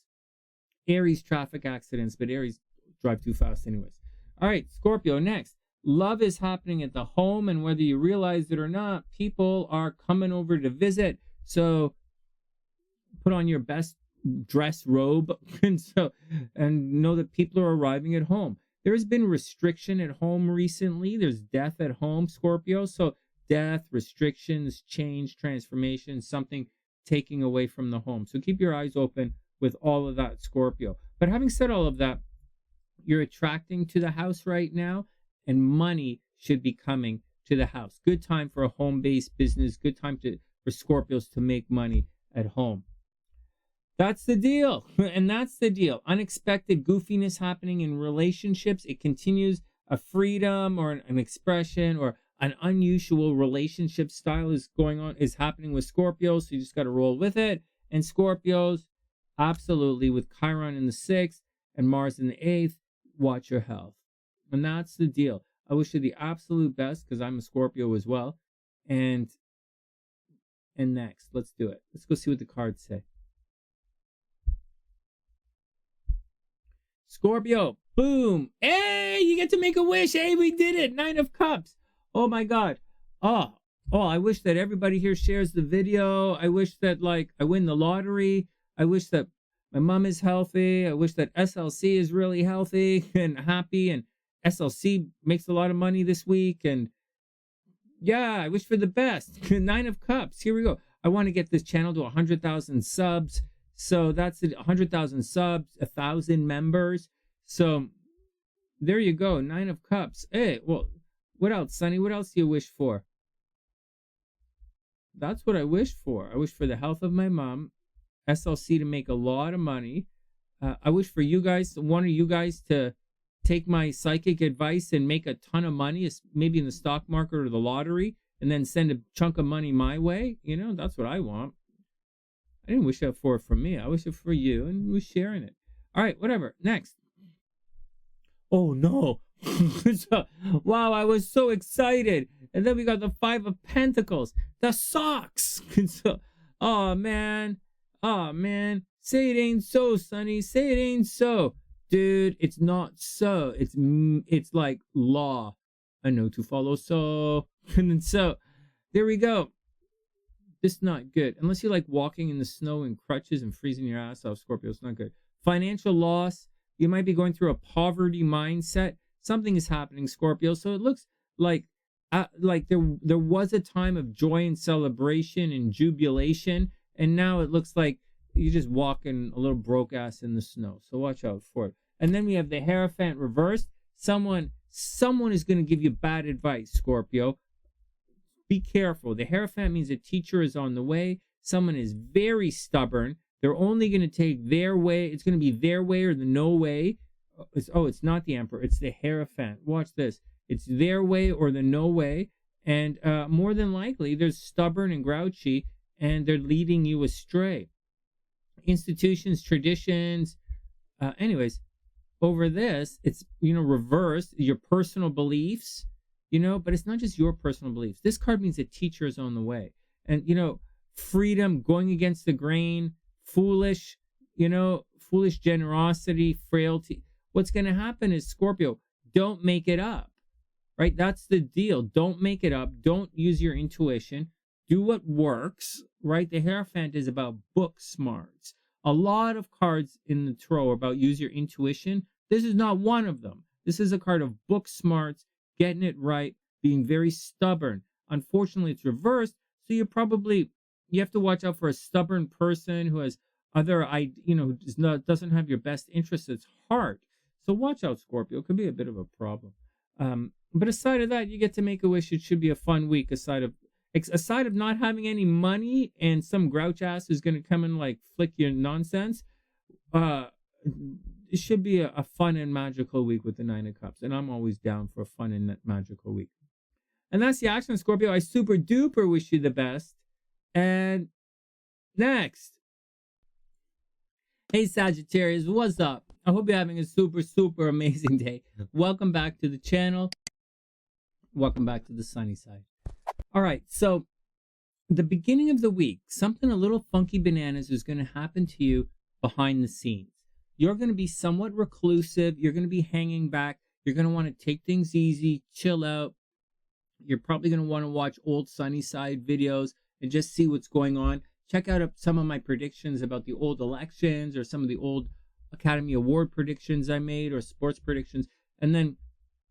Aries traffic accidents, but Aries drive too fast anyways. All right, Scorpio, next. Love is happening at the home, and whether you realize it or not, people are coming over to visit. So put on your best dress robe and know that people are arriving at home. There has been restriction at home recently. There's death at home, Scorpio. So death, restrictions, change, transformation, something taking away from the home. So keep your eyes open with all of that, Scorpio. But having said all of that, you're attracting to the house right now, and money should be coming to the house. Good time for a home-based business. Good time for Scorpios to make money at home. That's the deal. And that's the deal. Unexpected goofiness happening in relationships. It continues. A freedom or an expression or an unusual relationship style is happening with Scorpios. So you just got to roll with it. And Scorpios, absolutely, with Chiron in the 6th and Mars in the 8th, watch your health. And that's the deal. I wish you the absolute best because I'm a Scorpio as well. And next, let's do it. Let's go see what the cards say. Scorpio, boom. Hey, you get to make a wish. Hey, we did it. 9 of Cups. Oh my God. Oh, I wish that everybody here shares the video. I wish that I win the lottery. I wish that my mom is healthy. I wish that SLC is really healthy and happy, and SLC makes a lot of money this week. And yeah, I wish for the best. 9 of Cups. Here we go. I want to get this channel to 100,000 subs. So that's 100,000 subs, 1,000 members. So there you go. 9 of Cups. Hey, well, what else, Sonny? What else do you wish for? That's what I wish for. I wish for the health of my mom, SLC to make a lot of money. I wish for you guys, one of you guys, to take my psychic advice and make a ton of money, maybe in the stock market or the lottery, and then send a chunk of money my way. You know, that's what I want. I didn't wish it for me. I wish it for you, and we're sharing it. All right, whatever. Next. Oh, no. Wow, I was so excited. And then we got the 5 of Pentacles. The socks. Oh, man. Say it ain't so, Sonny. Say it ain't so. Dude, it's not so. It's like law. I know to follow so. And then so, there we go. This is not good. Unless you like walking in the snow in crutches and freezing your ass off, Scorpio, it's not good. Financial loss. You might be going through a poverty mindset. Something is happening, Scorpio. So it looks like there was a time of joy and celebration and jubilation, and now it looks like you're just walking a little broke ass in the snow. So watch out for it. And then we have the Hierophant reversed. Someone is going to give you bad advice, Scorpio. Be careful. The Hierophant means a teacher is on the way. Someone is very stubborn. They're only going to take their way. It's going to be their way or the no way. It's not the Emperor. It's the Hierophant. Watch this. It's their way or the no way. And more than likely, they're stubborn and grouchy, and they're leading you astray. Institutions, traditions. Anyways, over this, it's, reversed. Your personal beliefs. But it's not just your personal beliefs. This card means a teacher is on the way. And, freedom, going against the grain, foolish generosity, frailty. What's going to happen is, Scorpio, don't make it up, right? That's the deal. Don't make it up. Don't use your intuition. Do what works, right? The Hierophant is about book smarts. A lot of cards in the tarot are about use your intuition. This is not one of them. This is a card of book smarts, getting it right, being very stubborn. Unfortunately, it's reversed, so you have to watch out for a stubborn person who has doesn't have your best interests at heart. So watch out, Scorpio. It could be a bit of a problem. But aside of that, you get to make a wish. It should be a fun week. Aside of not having any money and some grouch ass is going to come and flick your nonsense. should be a fun and magical week with the Nine of Cups. And I'm always down for a fun and magical week. And that's the action, Scorpio. I super duper wish you the best. And next. Hey, Sagittarius, what's up? I hope you're having a super, super amazing day. Welcome back to the channel. Welcome back to the sunny side. All right, so the beginning of the week, something a little funky bananas is going to happen to you behind the scenes. You're going to be somewhat reclusive. You're going to be hanging back. You're going to want to take things easy, chill out. You're probably going to want to watch old TheSunnySide videos and just see what's going on. Check out some of my predictions about the old elections or some of the old Academy Award predictions I made or sports predictions. And then,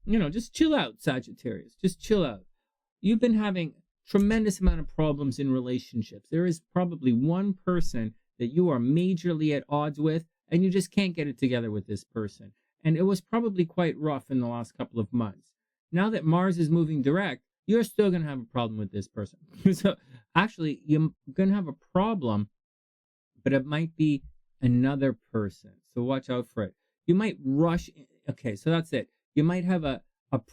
just chill out, Sagittarius. Just chill out. You've been having tremendous amount of problems in relationships. There is probably one person that you are majorly at odds with, and you just can't get it together with this person. And it was probably quite rough in the last couple of months. Now that Mars is moving direct, you're still going to have a problem with this person. So actually, you're going to have a problem, but it might be another person. So watch out for it. You might rush. Okay, so that's it. You might have a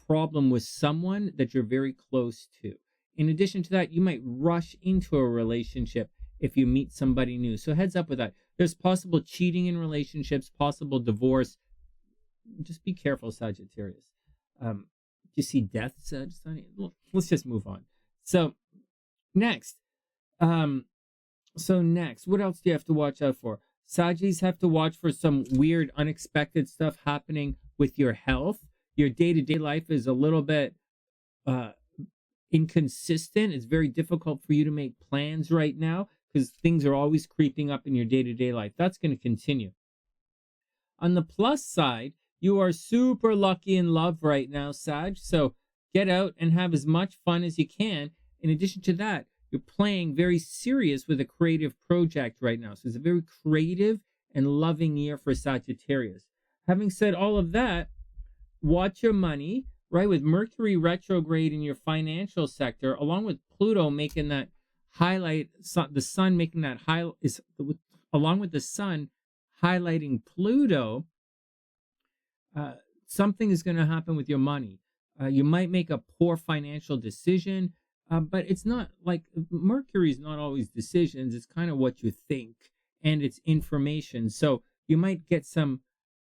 problem with someone that you're very close to. In addition to that, you might rush into a relationship if you meet somebody new. So heads up with that. There's possible cheating in relationships, possible divorce. Just be careful, Sagittarius. You see death, Sonny? Let's just move on. So next, what else do you have to watch out for? Sagittarius have to watch for some weird, unexpected stuff happening with your health. Your day-to-day life is a little bit inconsistent. It's very difficult for you to make plans right now because things are always creeping up in your day-to-day life. That's going to continue. On the plus side, you are super lucky in love right now, Sag. So get out and have as much fun as you can. In addition to that, you're playing very serious with a creative project right now. So it's a very creative and loving year for Sagittarius. Having said all of that, watch your money, right? With Mercury retrograde in your financial sector, along with Pluto making that highlight, the sun making that highlight, along with the sun highlighting Pluto, something is going to happen with your money. You might make a poor financial decision, but it's not like Mercury is not always decisions. It's kind of what you think and it's information. So you might get some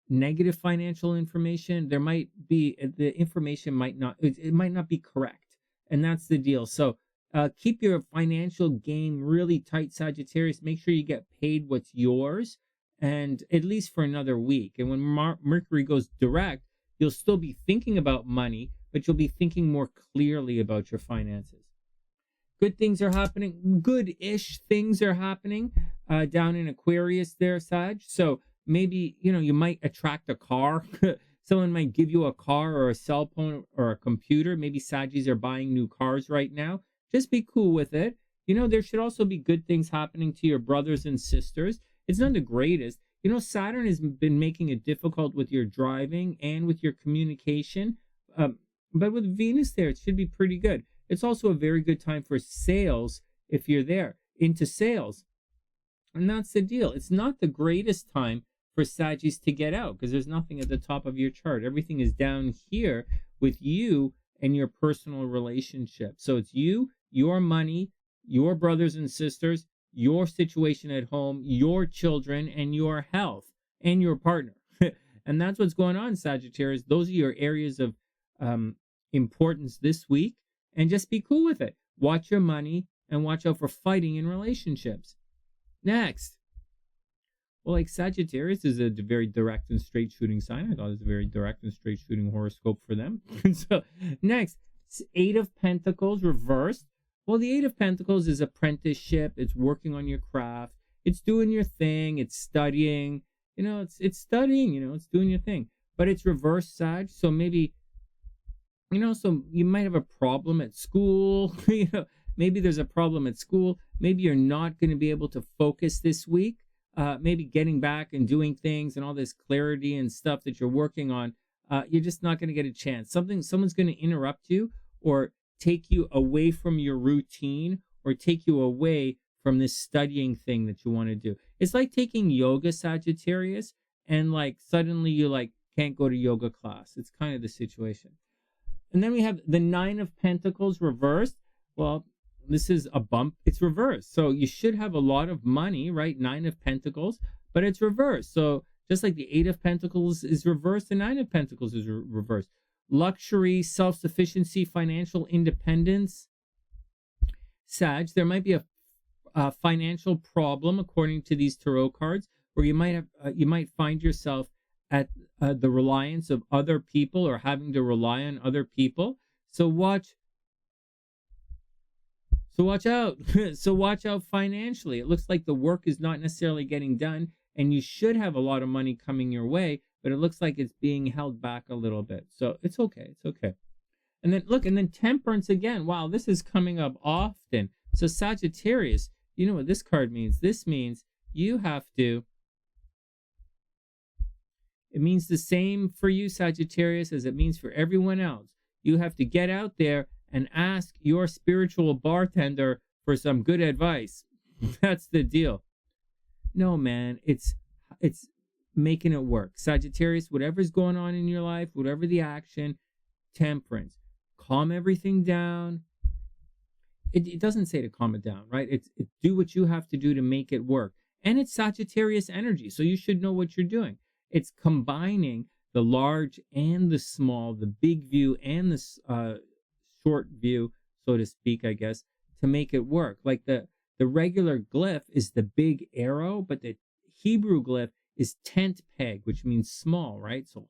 negative financial information. There might be the information might not be correct, and that's the deal. So keep your financial game really tight, Sagittarius. Make sure you get paid what's yours, and at least for another week. And when Mercury goes direct, you'll still be thinking about money, but you'll be thinking more clearly about your finances. Good things are happening. Good-ish things are happening down in Aquarius there, Sag. So maybe, you might attract a car. Someone might give you a car or a cell phone or a computer. Maybe Saggies are buying new cars right now. Just be cool with it. There should also be good things happening to your brothers and sisters. It's not the greatest. Saturn has been making it difficult with your driving and with your communication. But with Venus there, it should be pretty good. It's also a very good time for sales if you're there, into sales. And that's the deal. It's not the greatest time for Saggies to get out because there's nothing at the top of your chart. Everything is down here with you and your personal relationship. So it's you, your money, your brothers and sisters, your situation at home, your children, and your health, and your partner. And that's what's going on, Sagittarius. Those are your areas of importance this week, and just be cool with it. Watch your money and watch out for fighting in relationships. Next. Well, like Sagittarius is a very direct and straight shooting sign. I thought it was a very direct and straight shooting horoscope for them. So next, Eight of Pentacles reversed. Well, the Eight of Pentacles is apprenticeship. It's working on your craft. It's doing your thing. It's studying. It's studying. It's doing your thing. But it's reverse, Sag. So maybe, so you might have a problem at school. Maybe there's a problem at school. Maybe you're not going to be able to focus this week. Maybe getting back and doing things and all this clarity and stuff that you're working on. You're just not going to get a chance. Someone's going to interrupt you or take you away from your routine or take you away from this studying thing that you want to do. It's like taking yoga, Sagittarius, and like suddenly you like can't go to yoga class. It's kind of the situation. And then we have the Nine of Pentacles reversed. Well, this is a bump. It's reversed. So you should have a lot of money, right? Nine of Pentacles, but it's reversed. So just like the Eight of Pentacles is reversed, the Nine of Pentacles is reversed. Luxury, self-sufficiency, financial independence. Sag, there might be a financial problem according to these tarot cards, where you might find yourself at the reliance of other people or having to rely on other people. So watch out. So watch out financially. It looks like the work is not necessarily getting done, and you should have a lot of money coming your way, but it looks like it's being held back a little bit. So it's okay. It's okay. And then look, and then Temperance again. Wow, this is coming up often. So Sagittarius, you know what this card means? This means you have to, it means the same for you, Sagittarius, as it means for everyone else. You have to get out there and ask your spiritual bartender for some good advice. That's the deal. No, man, it's making it work. Sagittarius, whatever's going on in your life, whatever the action, Temperance. Calm everything down. It doesn't say to calm it down, right? It's do what you have to do to make it work. And it's Sagittarius energy, so you should know what you're doing. It's combining the large and the small, the big view and the short view, so to speak, I guess, to make it work. Like the regular glyph is the big arrow, but the Hebrew glyph is tent peg, which means small, right? So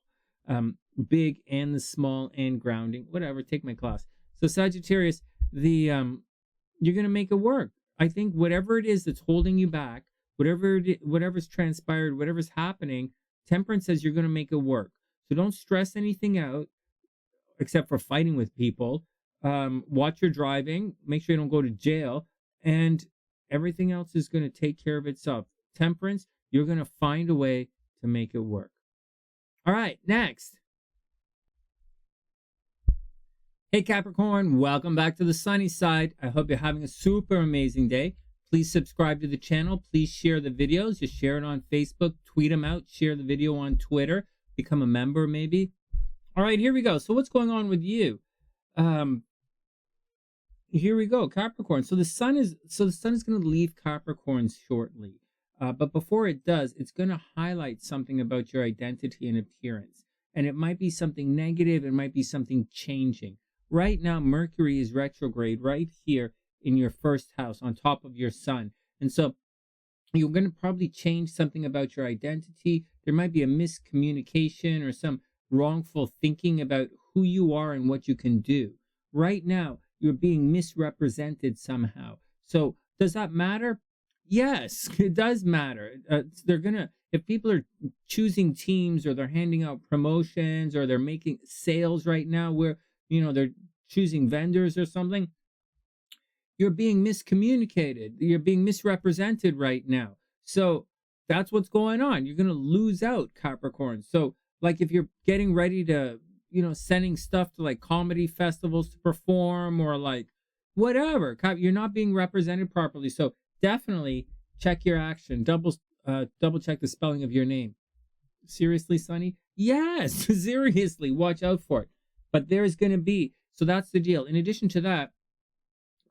big and the small and grounding, whatever, take my class. So Sagittarius, you're going to make it work. I think whatever it is that's holding you back, whatever's transpired, whatever's happening, Temperance says you're going to make it work. So don't stress anything out except for fighting with people. Watch your driving, make sure you don't go to jail, and everything else is going to take care of itself. Temperance, you're going to find a way to make it work. All right, next. Hey Capricorn, welcome back to the sunny side. I hope you're having a super amazing day. Please subscribe to the channel. Please share the videos. Just share it on Facebook, tweet them out, share the video on Twitter, become a member maybe. All right, here we go. So what's going on with you? Here we go, Capricorn. So the sun is going to leave Capricorn shortly. But before it does, it's going to highlight something about your identity and appearance. And it might be something negative. It might be something changing. Right now, Mercury is retrograde right here in your first house on top of your sun. And so you're going to probably change something about your identity. There might be a miscommunication or some wrongful thinking about who you are and what you can do. Right now, you're being misrepresented somehow. So does that matter? Yes, it does matter. If people are choosing teams or they're handing out promotions or they're making sales right now where, they're choosing vendors or something, you're being miscommunicated. You're being misrepresented right now. So that's what's going on. You're going to lose out, Capricorn. So like if you're getting ready to, sending stuff to like comedy festivals to perform or like whatever, you're not being represented properly. So definitely check your action. Double check the spelling of your name. Seriously, Sonny? Yes, seriously, watch out for it. But there's going to be, so that's the deal. In addition to that,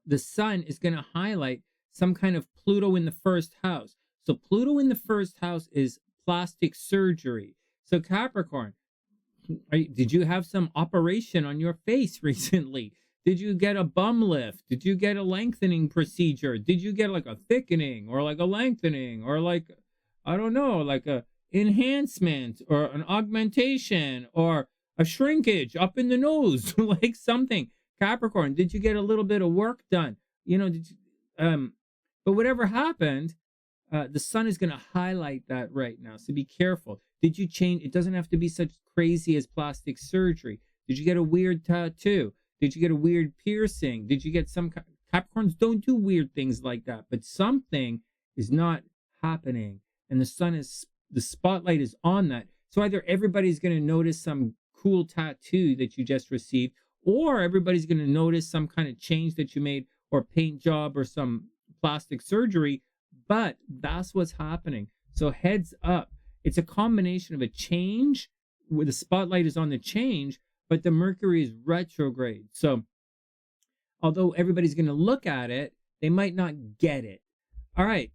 the sun is going to highlight some kind of Pluto in the first house. So Pluto in the first house is plastic surgery. So Capricorn, did you have some operation on your face recently? Did you get a bum lift? Did you get a lengthening procedure? Did you get like a thickening or like a lengthening or like, I don't know, like a enhancement or an augmentation or a shrinkage up in the nose, like something? Capricorn, did you get a little bit of work done? But whatever happened, the sun is going to highlight that right now. So be careful. Did you change? It doesn't have to be such crazy as plastic surgery. Did you get a weird tattoo? Did you get a weird piercing? Did you get some... Capricorns don't do weird things like that, but something is not happening. And the spotlight is on that. So either everybody's going to notice some cool tattoo that you just received, or everybody's going to notice some kind of change that you made, or paint job, or some plastic surgery. But that's what's happening. So heads up. It's a combination of a change where the spotlight is on the change, but the Mercury is retrograde. So although everybody's going to look at it, they might not get it. All right.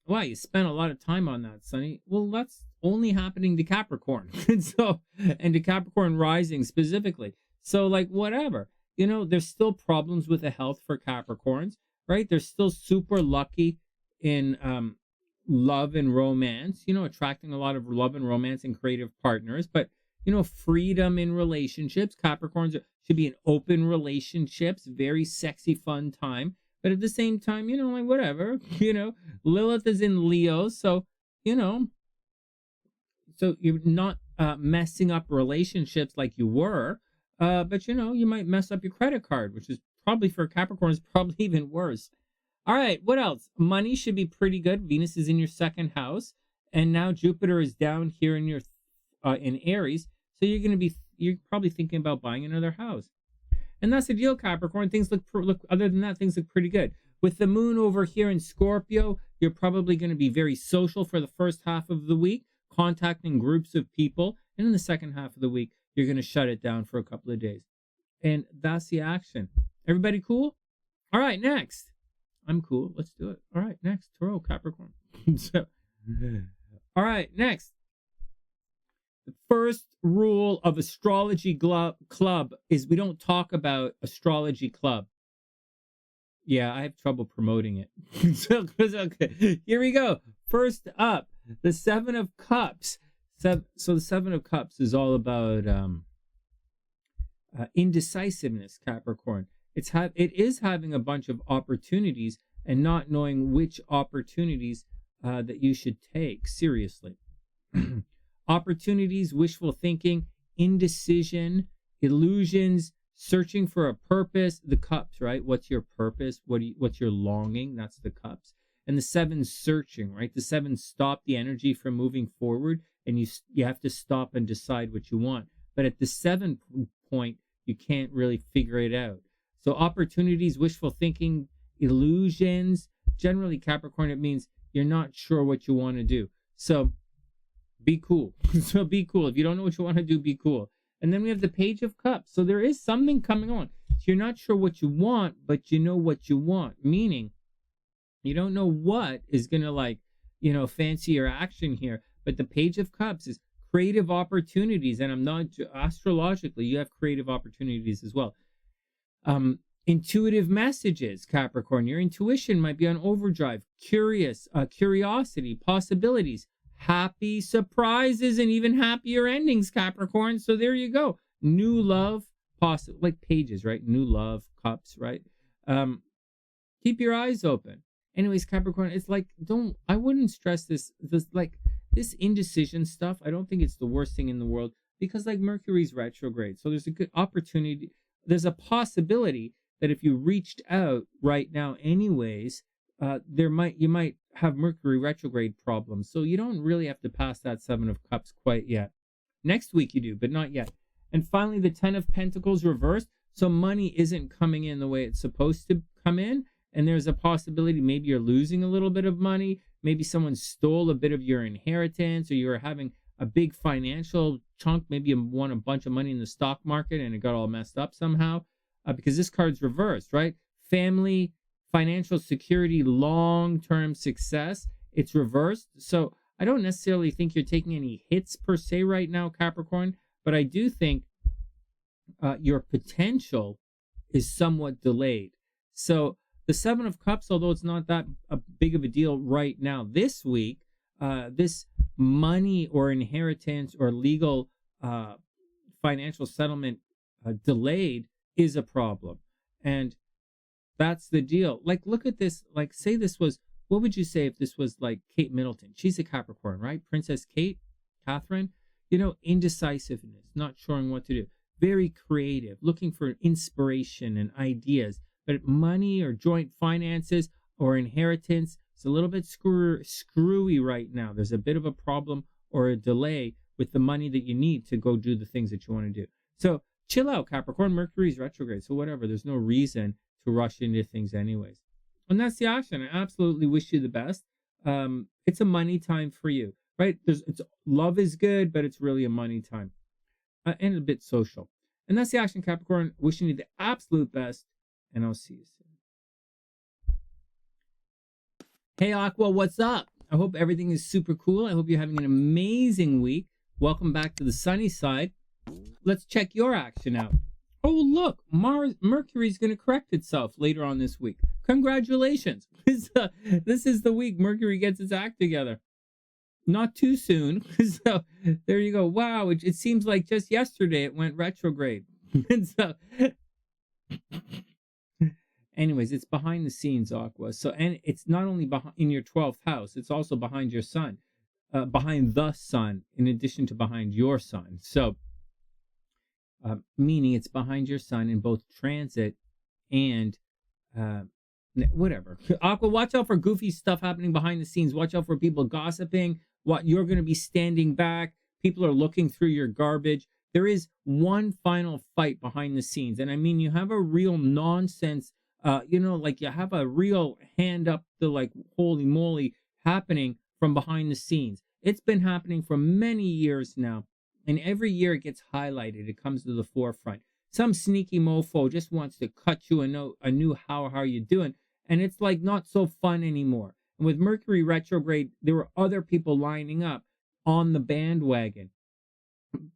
Wow, you spent a lot of time on that, Sonny. Well, that's only happening to Capricorn. And to Capricorn rising specifically. So like whatever, there's still problems with the health for Capricorns, right? They're still super lucky in love and romance, attracting a lot of love and romance and creative partners, but freedom in relationships. Capricorns should be in open relationships, very sexy, fun time. But at the same time, like whatever, Lilith is in Leo. So, so you're not messing up relationships like you were. But, you might mess up your credit card, which is probably for Capricorns, probably even worse. All right. What else? Money should be pretty good. Venus is in your second house. And now Jupiter is down here in your in Aries. So you're probably thinking about buying another house. And that's the deal, Capricorn. Things look other than that, things look pretty good. With the moon over here in Scorpio, you're probably going to be very social for the first half of the week, contacting groups of people. And in the second half of the week, you're going to shut it down for a couple of days. And that's the action. Everybody cool? All right, next. I'm cool. Let's do it. All right, next. Taurus, Capricorn. All right, next. The first rule of Astrology Club is we don't talk about Astrology Club. Yeah, I have trouble promoting it. Okay, here we go. First up, the Seven of Cups. So the Seven of Cups is all about indecisiveness, Capricorn. It is having a bunch of opportunities and not knowing which opportunities that you should take seriously. Opportunities, wishful thinking, indecision, illusions, searching for a purpose. The cups, right? What's your purpose? What's your longing? That's the cups. And the seven, searching, right? The seven, stop the energy from moving forward, and you have to stop and decide what you want. But at the 7 point, you can't really figure it out. So opportunities, wishful thinking, illusions. Generally, Capricorn, it means you're not sure what you want to do. So be cool. So be cool. If you don't know what you want to do, be cool. And then we have the Page of Cups. So there is something coming on. So you're not sure what you want, but you know what you want. Meaning, you don't know what is going to fancy your action here. But the Page of Cups is creative opportunities. And I'm not, astrologically, you have creative opportunities as well. Intuitive messages, Capricorn. Your intuition might be on overdrive. Curiosity, possibilities. Happy surprises and even happier endings, Capricorn. So there you go. New love, like pages, right? New love, cups, right? Keep your eyes open. Anyways, Capricorn, it's like, I wouldn't stress this indecision stuff. I don't think it's the worst thing in the world because like Mercury's retrograde. So there's a good opportunity. There's a possibility that if you reached out right now anyways, you might have Mercury retrograde problems. So you don't really have to pass that 7 of Cups quite yet. Next week you do, but not yet. And finally, the 10 of Pentacles reversed. So money isn't coming in the way it's supposed to come in. And there's a possibility maybe you're losing a little bit of money. Maybe someone stole a bit of your inheritance, or you were having a big financial chunk. Maybe you won a bunch of money in the stock market and it got all messed up somehow. Because this card's reversed, right? Family, financial security, long-term success, it's reversed. So I don't necessarily think you're taking any hits per se right now, Capricorn, but I do think your potential is somewhat delayed. So the 7 of Cups, although it's not that big of a deal right now this week, this money or inheritance or legal financial settlement delayed is a problem. And that's the deal. Like, look at this. Like, say this was, what would you say if this was like Kate Middleton? She's a Capricorn, right? Princess Kate, Catherine, indecisiveness, not sure what to do. Very creative, looking for inspiration and ideas. But money or joint finances or inheritance, it's a little bit screwy right now. There's a bit of a problem or a delay with the money that you need to go do the things that you want to do. So chill out, Capricorn. Mercury's retrograde. So whatever. There's no reason to rush into things anyways. And that's the action. I absolutely wish you the best. It's a money time for you. right? Love is good, but it's really a money time, and a bit social. And that's the action, Capricorn. Wishing you the absolute best, and I'll see you soon. Hey, Aqua, what's up? I hope everything is super cool. I hope you're having an amazing week. Welcome back to the sunny side. Let's check your action out. Oh, look, Mercury's going to correct itself later on this week. Congratulations. This is the week Mercury gets its act together. Not too soon. So there you go. Wow, it seems like just yesterday it went retrograde. And so, anyways, it's behind the scenes, Aqua. So, and it's not only behind in your 12th house, it's also behind your sun, behind the sun, in addition to behind your sun. So, meaning it's behind your sun in both transit and whatever. Aqua, watch out for goofy stuff happening behind the scenes. Watch out for people gossiping. What you're going to be standing back. People are looking through your garbage. There is one final fight behind the scenes, and I mean, you have a real nonsense. Like you have a real hand up to like holy moly happening from behind the scenes. It's been happening for many years now. And every year it gets highlighted. It comes to the forefront. Some sneaky mofo just wants to cut you a new how are you doing. And it's like not so fun anymore. And with Mercury retrograde, there were other people lining up on the bandwagon.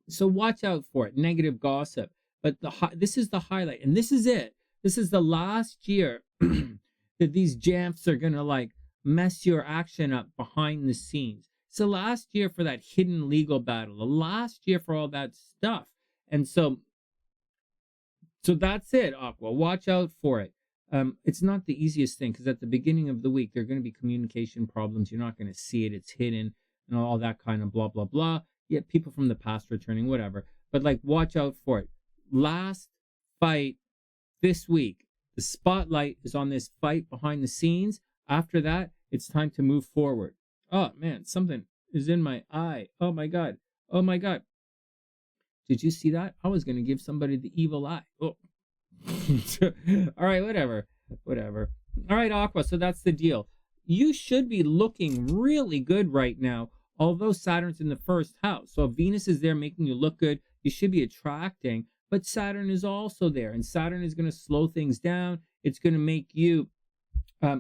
So watch out for it. Negative gossip. But this is the highlight. And this is it. This is the last year that these jamps are going to like mess your action up behind the scenes. It's the last year for that hidden legal battle, the last year for all that stuff. And so that's it, Aqua. Watch out for it. It's not the easiest thing because at the beginning of the week, there are going to be communication problems. You're not going to see it. It's hidden and all that kind of blah, blah, blah. Yet people from the past returning, whatever. But like, watch out for it. Last fight this week. The spotlight is on this fight behind the scenes. After that, it's time to move forward. Oh, man, something is in my eye. Oh, my God. Oh, my God. Did you see that? I was going to give somebody the evil eye. Oh. All right, whatever. All right, Aqua, so that's the deal. You should be looking really good right now, although Saturn's in the first house. So Venus is there making you look good. You should be attracting, but Saturn is also there, and Saturn is going to slow things down. It's going to make you,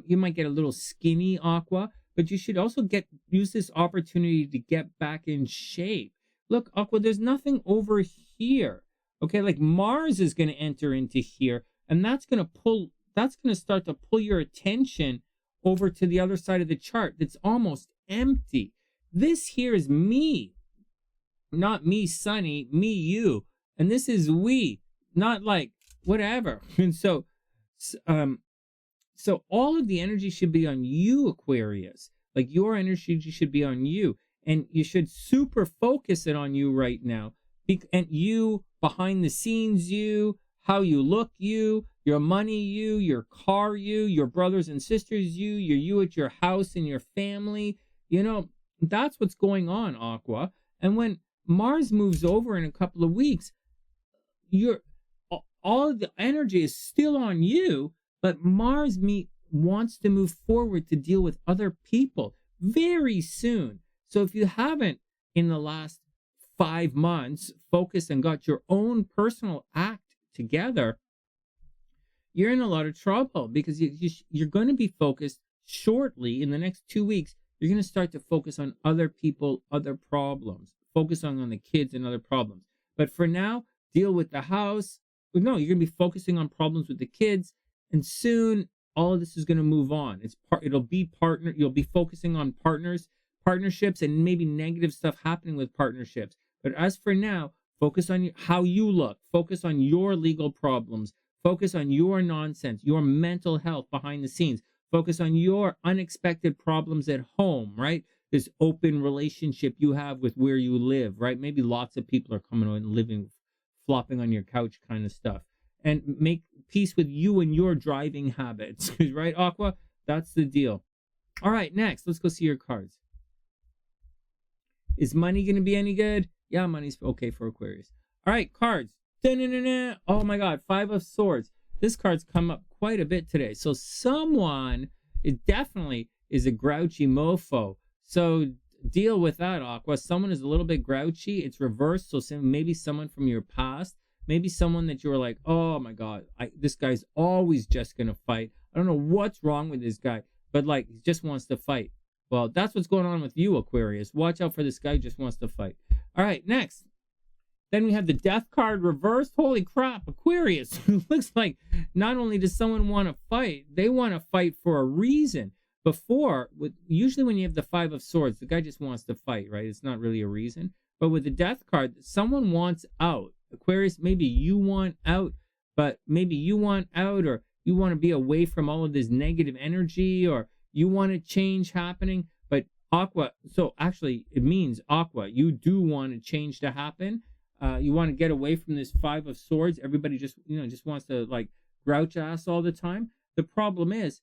you might get a little skinny, Aqua, but you should also use this opportunity to get back in shape. Look, Aqua, there's nothing over here. Okay, like Mars is going to enter into here, and that's going to start to pull your attention over to the other side of the chart that's almost empty. This here is me, not me, Sonny, me, you. And this is we, not like whatever. And so all of the energy should be on you, Aquarius. Like your energy should be on you. And you should super focus it on you right now. And you, behind the scenes, you, how you look, you, your money, you, your car, your brothers and sisters, you at your house and your family. You know, that's what's going on, Aqua. And when Mars moves over in a couple of weeks, all of the energy is still on you, but Mars wants to move forward to deal with other people very soon. So if you haven't in the last 5 months focused and got your own personal act together, you're in a lot of trouble because you're going to be focused shortly in the next 2 weeks. You're going to start to focus on other people, other problems, focus on the kids and other problems. But for now, deal with the house. No, you're going to be focusing on problems with the kids, and soon all of this is going to move on. You'll be focusing on partnerships, and maybe negative stuff happening with partnerships. But as for now, focus on how you look. Focus on your legal problems. Focus on your nonsense, your mental health behind the scenes. Focus on your unexpected problems at home, right? This open relationship you have with where you live, right? Maybe lots of people are coming and living, flopping on your couch kind of stuff. And make peace with you and your driving habits, right, Aqua? That's the deal. All right, next, let's go see your cards. Is money going to be any good? Yeah, money's okay for Aquarius. All right, cards. Da-na-na-na. Oh my God, 5 of Swords. This card's come up quite a bit today. So someone definitely is a grouchy mofo. So deal with that, Aqua. Someone is a little bit grouchy. It's reversed. So maybe someone from your past, maybe someone that you were like, oh my God, this guy's always just going to fight. I don't know what's wrong with this guy, but like, he just wants to fight. Well, that's what's going on with you, Aquarius. Watch out for this guy who just wants to fight. All right, next. Then we have the death card reversed. Holy crap, Aquarius. Looks like not only does someone want to fight, they want to fight for a reason. Before, usually when you have the Five of Swords, the guy just wants to fight, right? It's not really a reason. But with the death card, someone wants out. Aquarius, maybe you want out, but maybe you want out, or you want to be away from all of this negative energy, or you want a change happening. But Aqua, so actually it means Aqua, you do want a change to happen. You want to get away from this Five of Swords. Everybody just wants to like grouch ass all the time. The problem is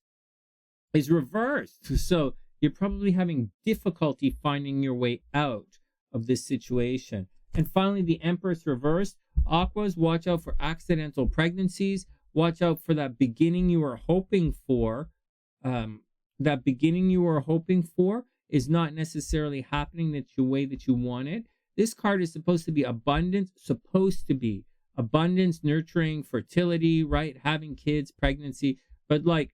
reversed. So you're probably having difficulty finding your way out of this situation. And finally, the Empress reversed. Aquas, watch out for accidental pregnancies. Watch out for that beginning you were hoping for. That beginning you were hoping for is not necessarily happening the way that you want it. This card is supposed to be abundance, nurturing, fertility, right? Having kids, pregnancy, but like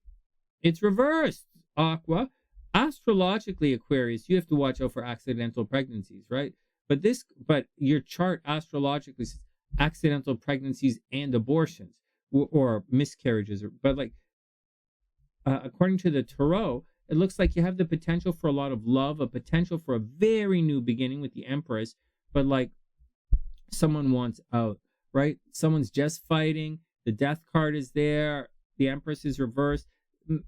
it's reversed, Aqua. Astrologically, Aquarius, you have to watch out for accidental pregnancies, right? But your chart astrologically says accidental pregnancies and abortions or miscarriages, but like according to the Tarot, it looks like you have the potential for a lot of love, a potential for a very new beginning with the Empress, but like someone wants out, right? Someone's just fighting. The death card is there. The Empress is reversed.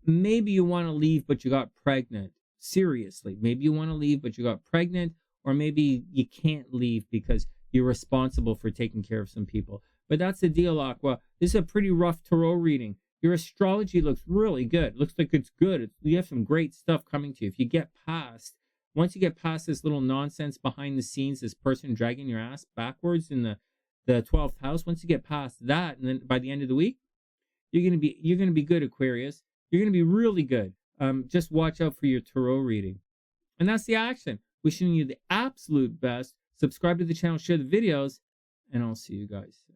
Maybe you want to leave, but you got pregnant. Seriously, maybe you want to leave, but you got pregnant, or maybe you can't leave because you're responsible for taking care of some people. But that's the deal, Aqua. This is a pretty rough Tarot reading. Your astrology looks really good. Looks like it's good. You have some great stuff coming to you. If you get past, once you get past this little nonsense behind the scenes, this person dragging your ass backwards in the 12th house, once you get past that, and then by the end of the week, you're gonna be good, Aquarius. You're gonna be really good. Just watch out for your Tarot reading. And that's the action. Wishing you the absolute best. Subscribe to the channel, share the videos, and I'll see you guys soon.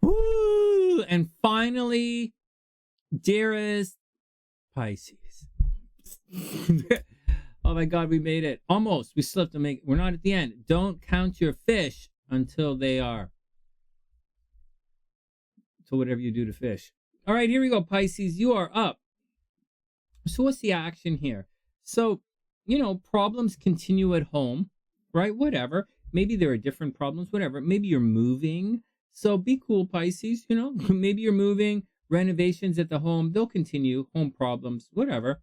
Woo! And finally, dearest Pisces. Oh my God, we made it. Almost. We still have to make it. We're not at the end. Don't count your fish until they are. So whatever you do to fish. All right, here we go, Pisces. You are up. So what's the action here? So, problems continue at home, right? Whatever. Maybe there are different problems, whatever. Maybe you're moving. So be cool, Pisces. Maybe you're moving, renovations at the home. They'll continue. Home problems, whatever.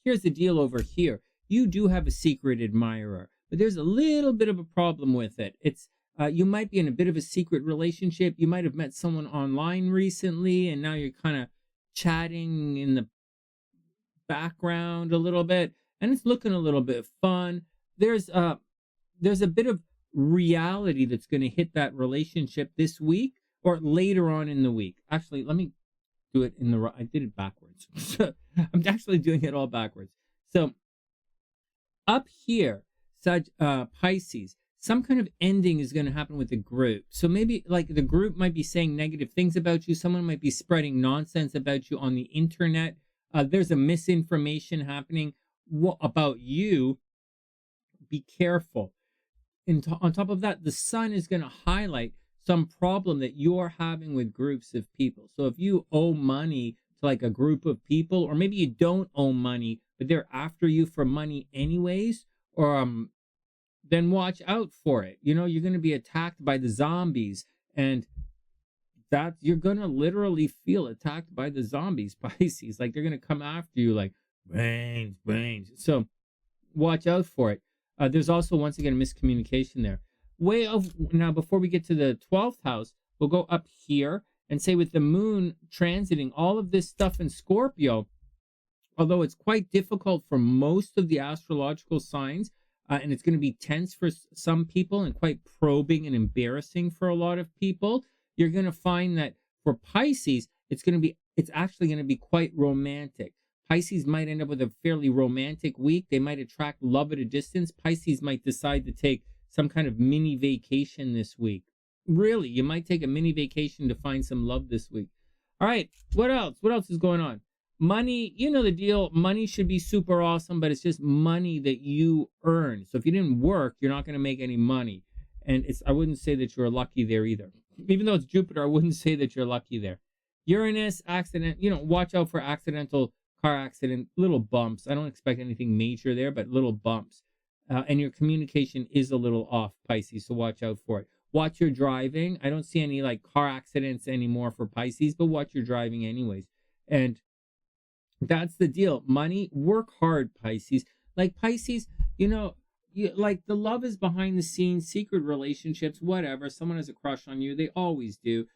Here's the deal over here. You do have a secret admirer, but there's a little bit of a problem with it. It's you might be in a bit of a secret relationship. You might have met someone online recently, and now you're kind of chatting in the background a little bit, and it's looking a little bit fun. There's a bit of reality that's going to hit that relationship this week or later on in the week. Actually, let me do it I did it backwards. I'm actually doing it all backwards. So up here, Pisces, some kind of ending is going to happen with the group. So maybe like the group might be saying negative things about you. Someone might be spreading nonsense about you on the internet. There's a misinformation happening about you. Be careful. On top of that, the sun is going to highlight some problem that you're having with groups of people. So if you owe money to like a group of people, or maybe you don't owe money, but they're after you for money anyways, or then watch out for it. You're going to be attacked by the zombies, and that you're going to literally feel attacked by the zombies, Pisces. Like they're going to come after you like brains. So watch out for it. There's also, once again, miscommunication there. Now, before we get to the 12th house, we'll go up here and say with the moon transiting all of this stuff in Scorpio, although it's quite difficult for most of the astrological signs, and it's going to be tense for some people and quite probing and embarrassing for a lot of people, you're going to find that for Pisces, it's actually going to be quite romantic. Pisces might end up with a fairly romantic week. They might attract love at a distance. Pisces might decide to take some kind of mini vacation this week. Really, you might take a mini vacation to find some love this week. All right, what else? What else is going on? Money, you know the deal. Money should be super awesome, but it's just money that you earn. So if you didn't work, you're not going to make any money. And I wouldn't say that you're lucky there either. Even though it's Jupiter, I wouldn't say that you're lucky there. Uranus, accident, watch out for accidental car accident, little bumps. I don't expect anything major there, but little bumps. And your communication is a little off, Pisces, so watch out for it. Watch your driving. I don't see any like car accidents anymore for Pisces, but watch your driving anyways. And that's the deal. Money, work hard, Pisces. Like Pisces, like the love is behind the scenes, secret relationships, whatever. Someone has a crush on you. They always do.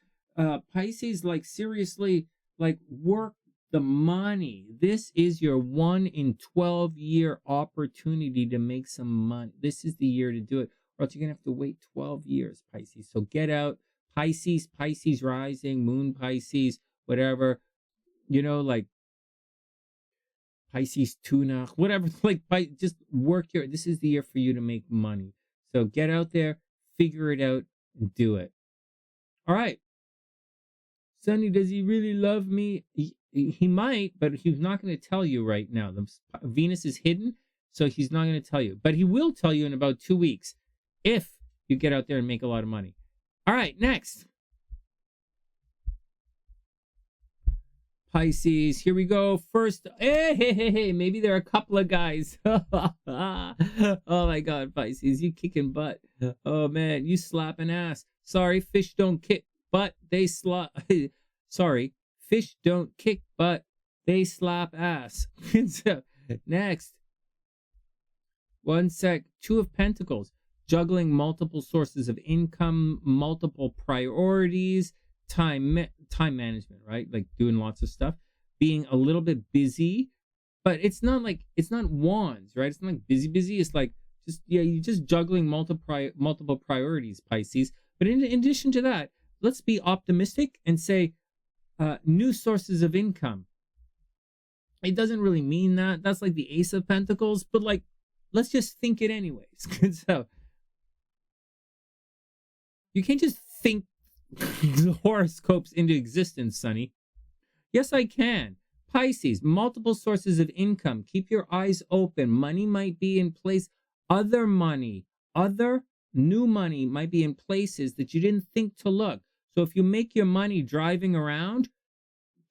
Pisces, like seriously, like work the money. This is your 1 in 12 year opportunity to make some money. This is the year to do it, or else you're gonna have to wait 12 years, Pisces. So get out, Pisces, Pisces rising, moon Pisces, whatever, like Pisces tuna, whatever, like just work this is the year for you to make money. So get out there, figure it out, and do it. All right. Sonny, does he really love me? He might, but he's not going to tell you right now. The Venus is hidden, so he's not going to tell you. But he will tell you in about 2 weeks if you get out there and make a lot of money. All right, next. Pisces, here we go. First, hey, maybe there are a couple of guys. Oh my God, Pisces, you kicking butt. Oh man, you slapping ass. Sorry, fish don't kick butt, they slap. Sorry, fish don't kick butt, they slap ass. So, next. One sec. 2 of Pentacles. Juggling multiple sources of income, multiple priorities, time management, right? Like doing lots of stuff, being a little bit busy, but it's not wands, right? It's not like busy. It's like you're just juggling multiple priorities, Pisces. But in addition to that, let's be optimistic and say new sources of income. It doesn't really mean that. That's like the Ace of Pentacles, but like, let's just think it anyways. So you can't just think horoscopes into existence, Sonny. Yes, I can. Pisces, multiple sources of income. Keep your eyes open. Money might be in place. Other new money might be in places that you didn't think to look. So if you make your money driving around,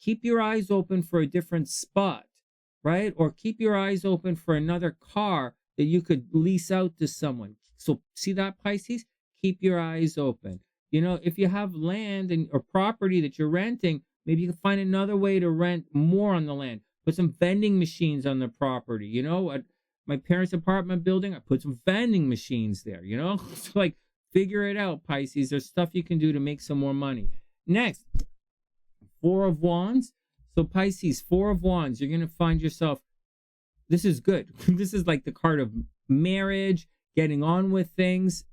keep your eyes open for a different spot, right? Or keep your eyes open for another car that you could lease out to someone. So see that, Pisces? Keep your eyes open. If you have land or property that you're renting, maybe you can find another way to rent more on the land. Put some vending machines on the property. At my parents' apartment building, I put some vending machines there, So like, figure it out, Pisces. There's stuff you can do to make some more money. Next, 4 of Wands. So Pisces, 4 of Wands, you're going to find yourself, this is good. This is like the card of marriage, getting on with things.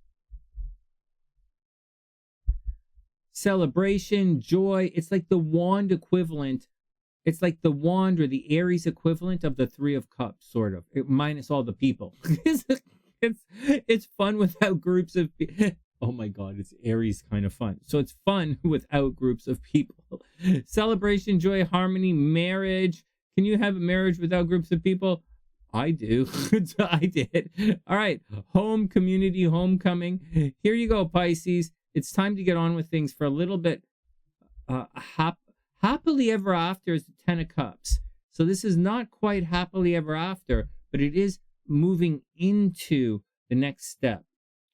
Celebration, joy. It's like the wand equivalent. It's like the wand or the Aries equivalent of the 3 of Cups, sort of, minus all the people. It's fun without groups of people. Oh my God, it's Aries kind of fun. So it's fun without groups of people. Celebration, joy, harmony, marriage. Can you have a marriage without groups of people? I do. I did. All right. Home, community, homecoming. Here you go, Pisces. It's time to get on with things for a little bit. Happily ever after is the 10 of Cups. So this is not quite happily ever after, but it is moving into the next step.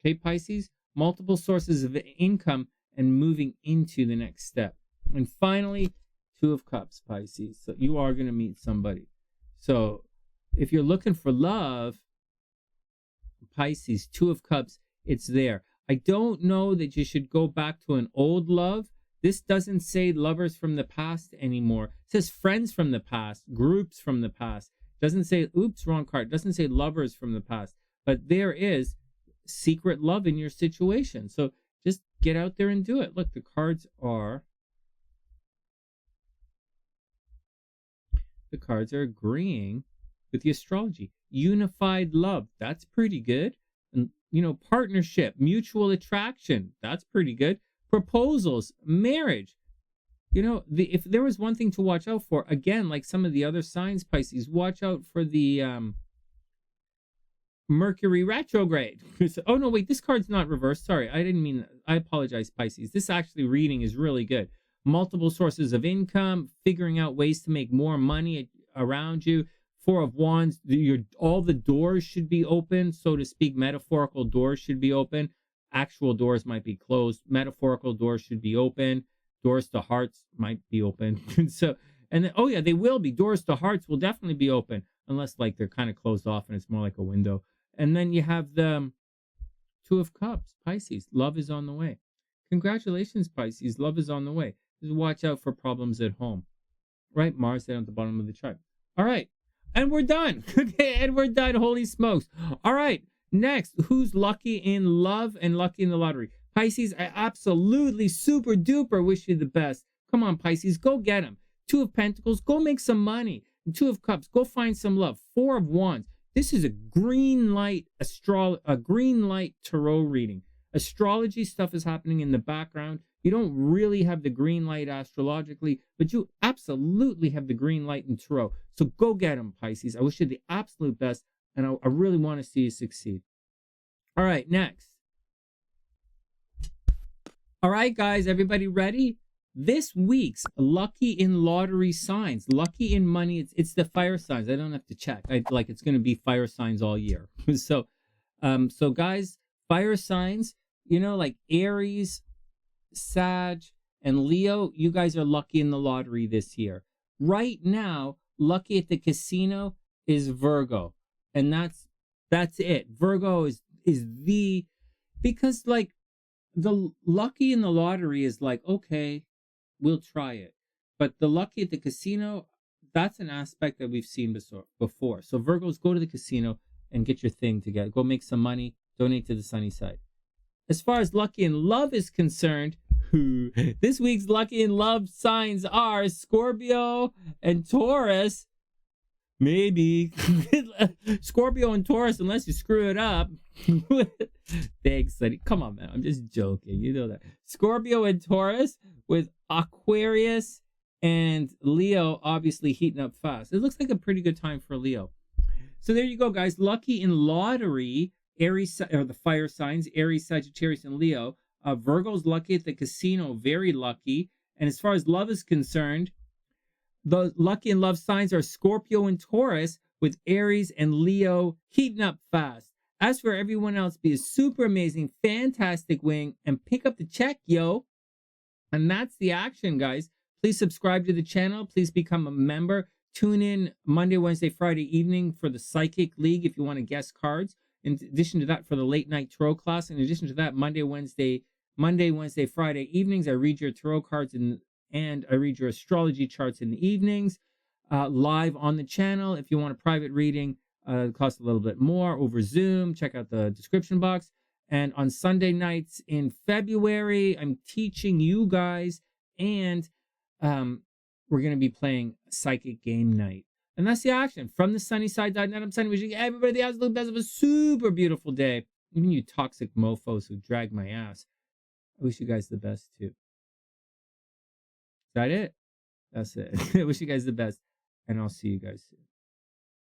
Okay, Pisces? Multiple sources of income and moving into the next step. And finally, 2 of Cups, Pisces. So you are going to meet somebody. So if you're looking for love, Pisces, 2 of Cups, it's there. I don't know that you should go back to an old love. This doesn't say lovers from the past anymore. It says friends from the past, groups from the past. It doesn't say, oops, wrong card. It doesn't say lovers from the past. But there is secret love in your situation. So just get out there and do it. Look, the cards are the cards are agreeing with the astrology. Unified love, that's pretty good. And, you know, partnership, mutual attraction, that's pretty good. Proposals, marriage. You know, if there was one thing to watch out for, again, like some of the other signs, Pisces, watch out for the Mercury retrograde. Oh, no, wait, this card's not reversed. Sorry, I didn't mean that. I apologize, Pisces. This actually reading is really good. Multiple sources of income, figuring out ways to make more money around you. Four of Wands, all the doors should be open, so to speak. Metaphorical doors should be open. Actual doors might be closed. Metaphorical doors should be open. Doors to hearts might be open. So, and then, oh yeah, they will be. Doors to hearts will definitely be open, unless like they're kind of closed off and it's more like a window. And then you have the Two of Cups, Pisces. Love is on the way. Congratulations, Pisces. Love is on the way. Just watch out for problems at home. Right? Mars down at the bottom of the chart. All right. And we're done. Okay, and we're done. Holy smokes. All right. Next, who's lucky in love and lucky in the lottery? Pisces, I absolutely super duper wish you the best. Come on, Pisces, go get them. Two of Pentacles, go make some money. And Two of Cups, go find some love. Four of Wands. This is a green light tarot reading. Astrology stuff is happening in the background. You don't really have the green light astrologically, but you absolutely have the green light in tarot. So go get them, Pisces. I wish you the absolute best, and I really want to see you succeed. All right, next. All right, guys, everybody ready? This week's lucky in lottery signs, lucky in money, it's the fire signs. I don't have to check. It's going to be fire signs all year. So guys, fire signs, you know, like Aries, Sag, and Leo, you guys are lucky in the lottery this year. Right now, lucky at the casino is Virgo, and that's it. Virgo is because like the lucky in the lottery is like, okay, we'll try it. But the lucky at the casino, that's an aspect that we've seen before. So Virgos, go to the casino and get your thing together. Go make some money, donate to the sunny side. As far as lucky in love is concerned, this week's lucky in love signs are Scorpio and Taurus. Maybe. Scorpio and Taurus, unless you screw it up. Thanks, Sonny. Come on, man. I'm just joking. You know that. Scorpio and Taurus with Aquarius and Leo obviously heating up fast. It looks like a pretty good time for Leo. So there you go, guys. Lucky in lottery, Aries, or the fire signs, Aries, Sagittarius, and Leo. Virgo's lucky at the casino, very lucky. And as far as love is concerned, the lucky in love signs are Scorpio and Taurus with Aries and Leo heating up fast. As for everyone else, be a super amazing, fantastic wing and pick up the check, yo. And that's the action, guys. Please subscribe to the channel. Please become a member. Tune in Monday, Wednesday, Friday evening for the Psychic League if you want to guess cards. In addition to that, for the late night tarot class. In addition to that, Monday, Wednesday, Friday evenings, I read your tarot cards and I read your astrology charts in the evenings, live on the channel. If you want a private reading, it costs a little bit more over Zoom. Check out the description box. And on Sunday nights in February, I'm teaching you guys, and we're going to be playing Psychic Game Night. And that's the action. From TheSunnySide.net, I'm Sonny, wishing everybody the absolute best of a super beautiful day. Even you toxic mofos who drag my ass, I wish you guys the best too. Is that it? That's it. I wish you guys the best, and I'll see you guys soon.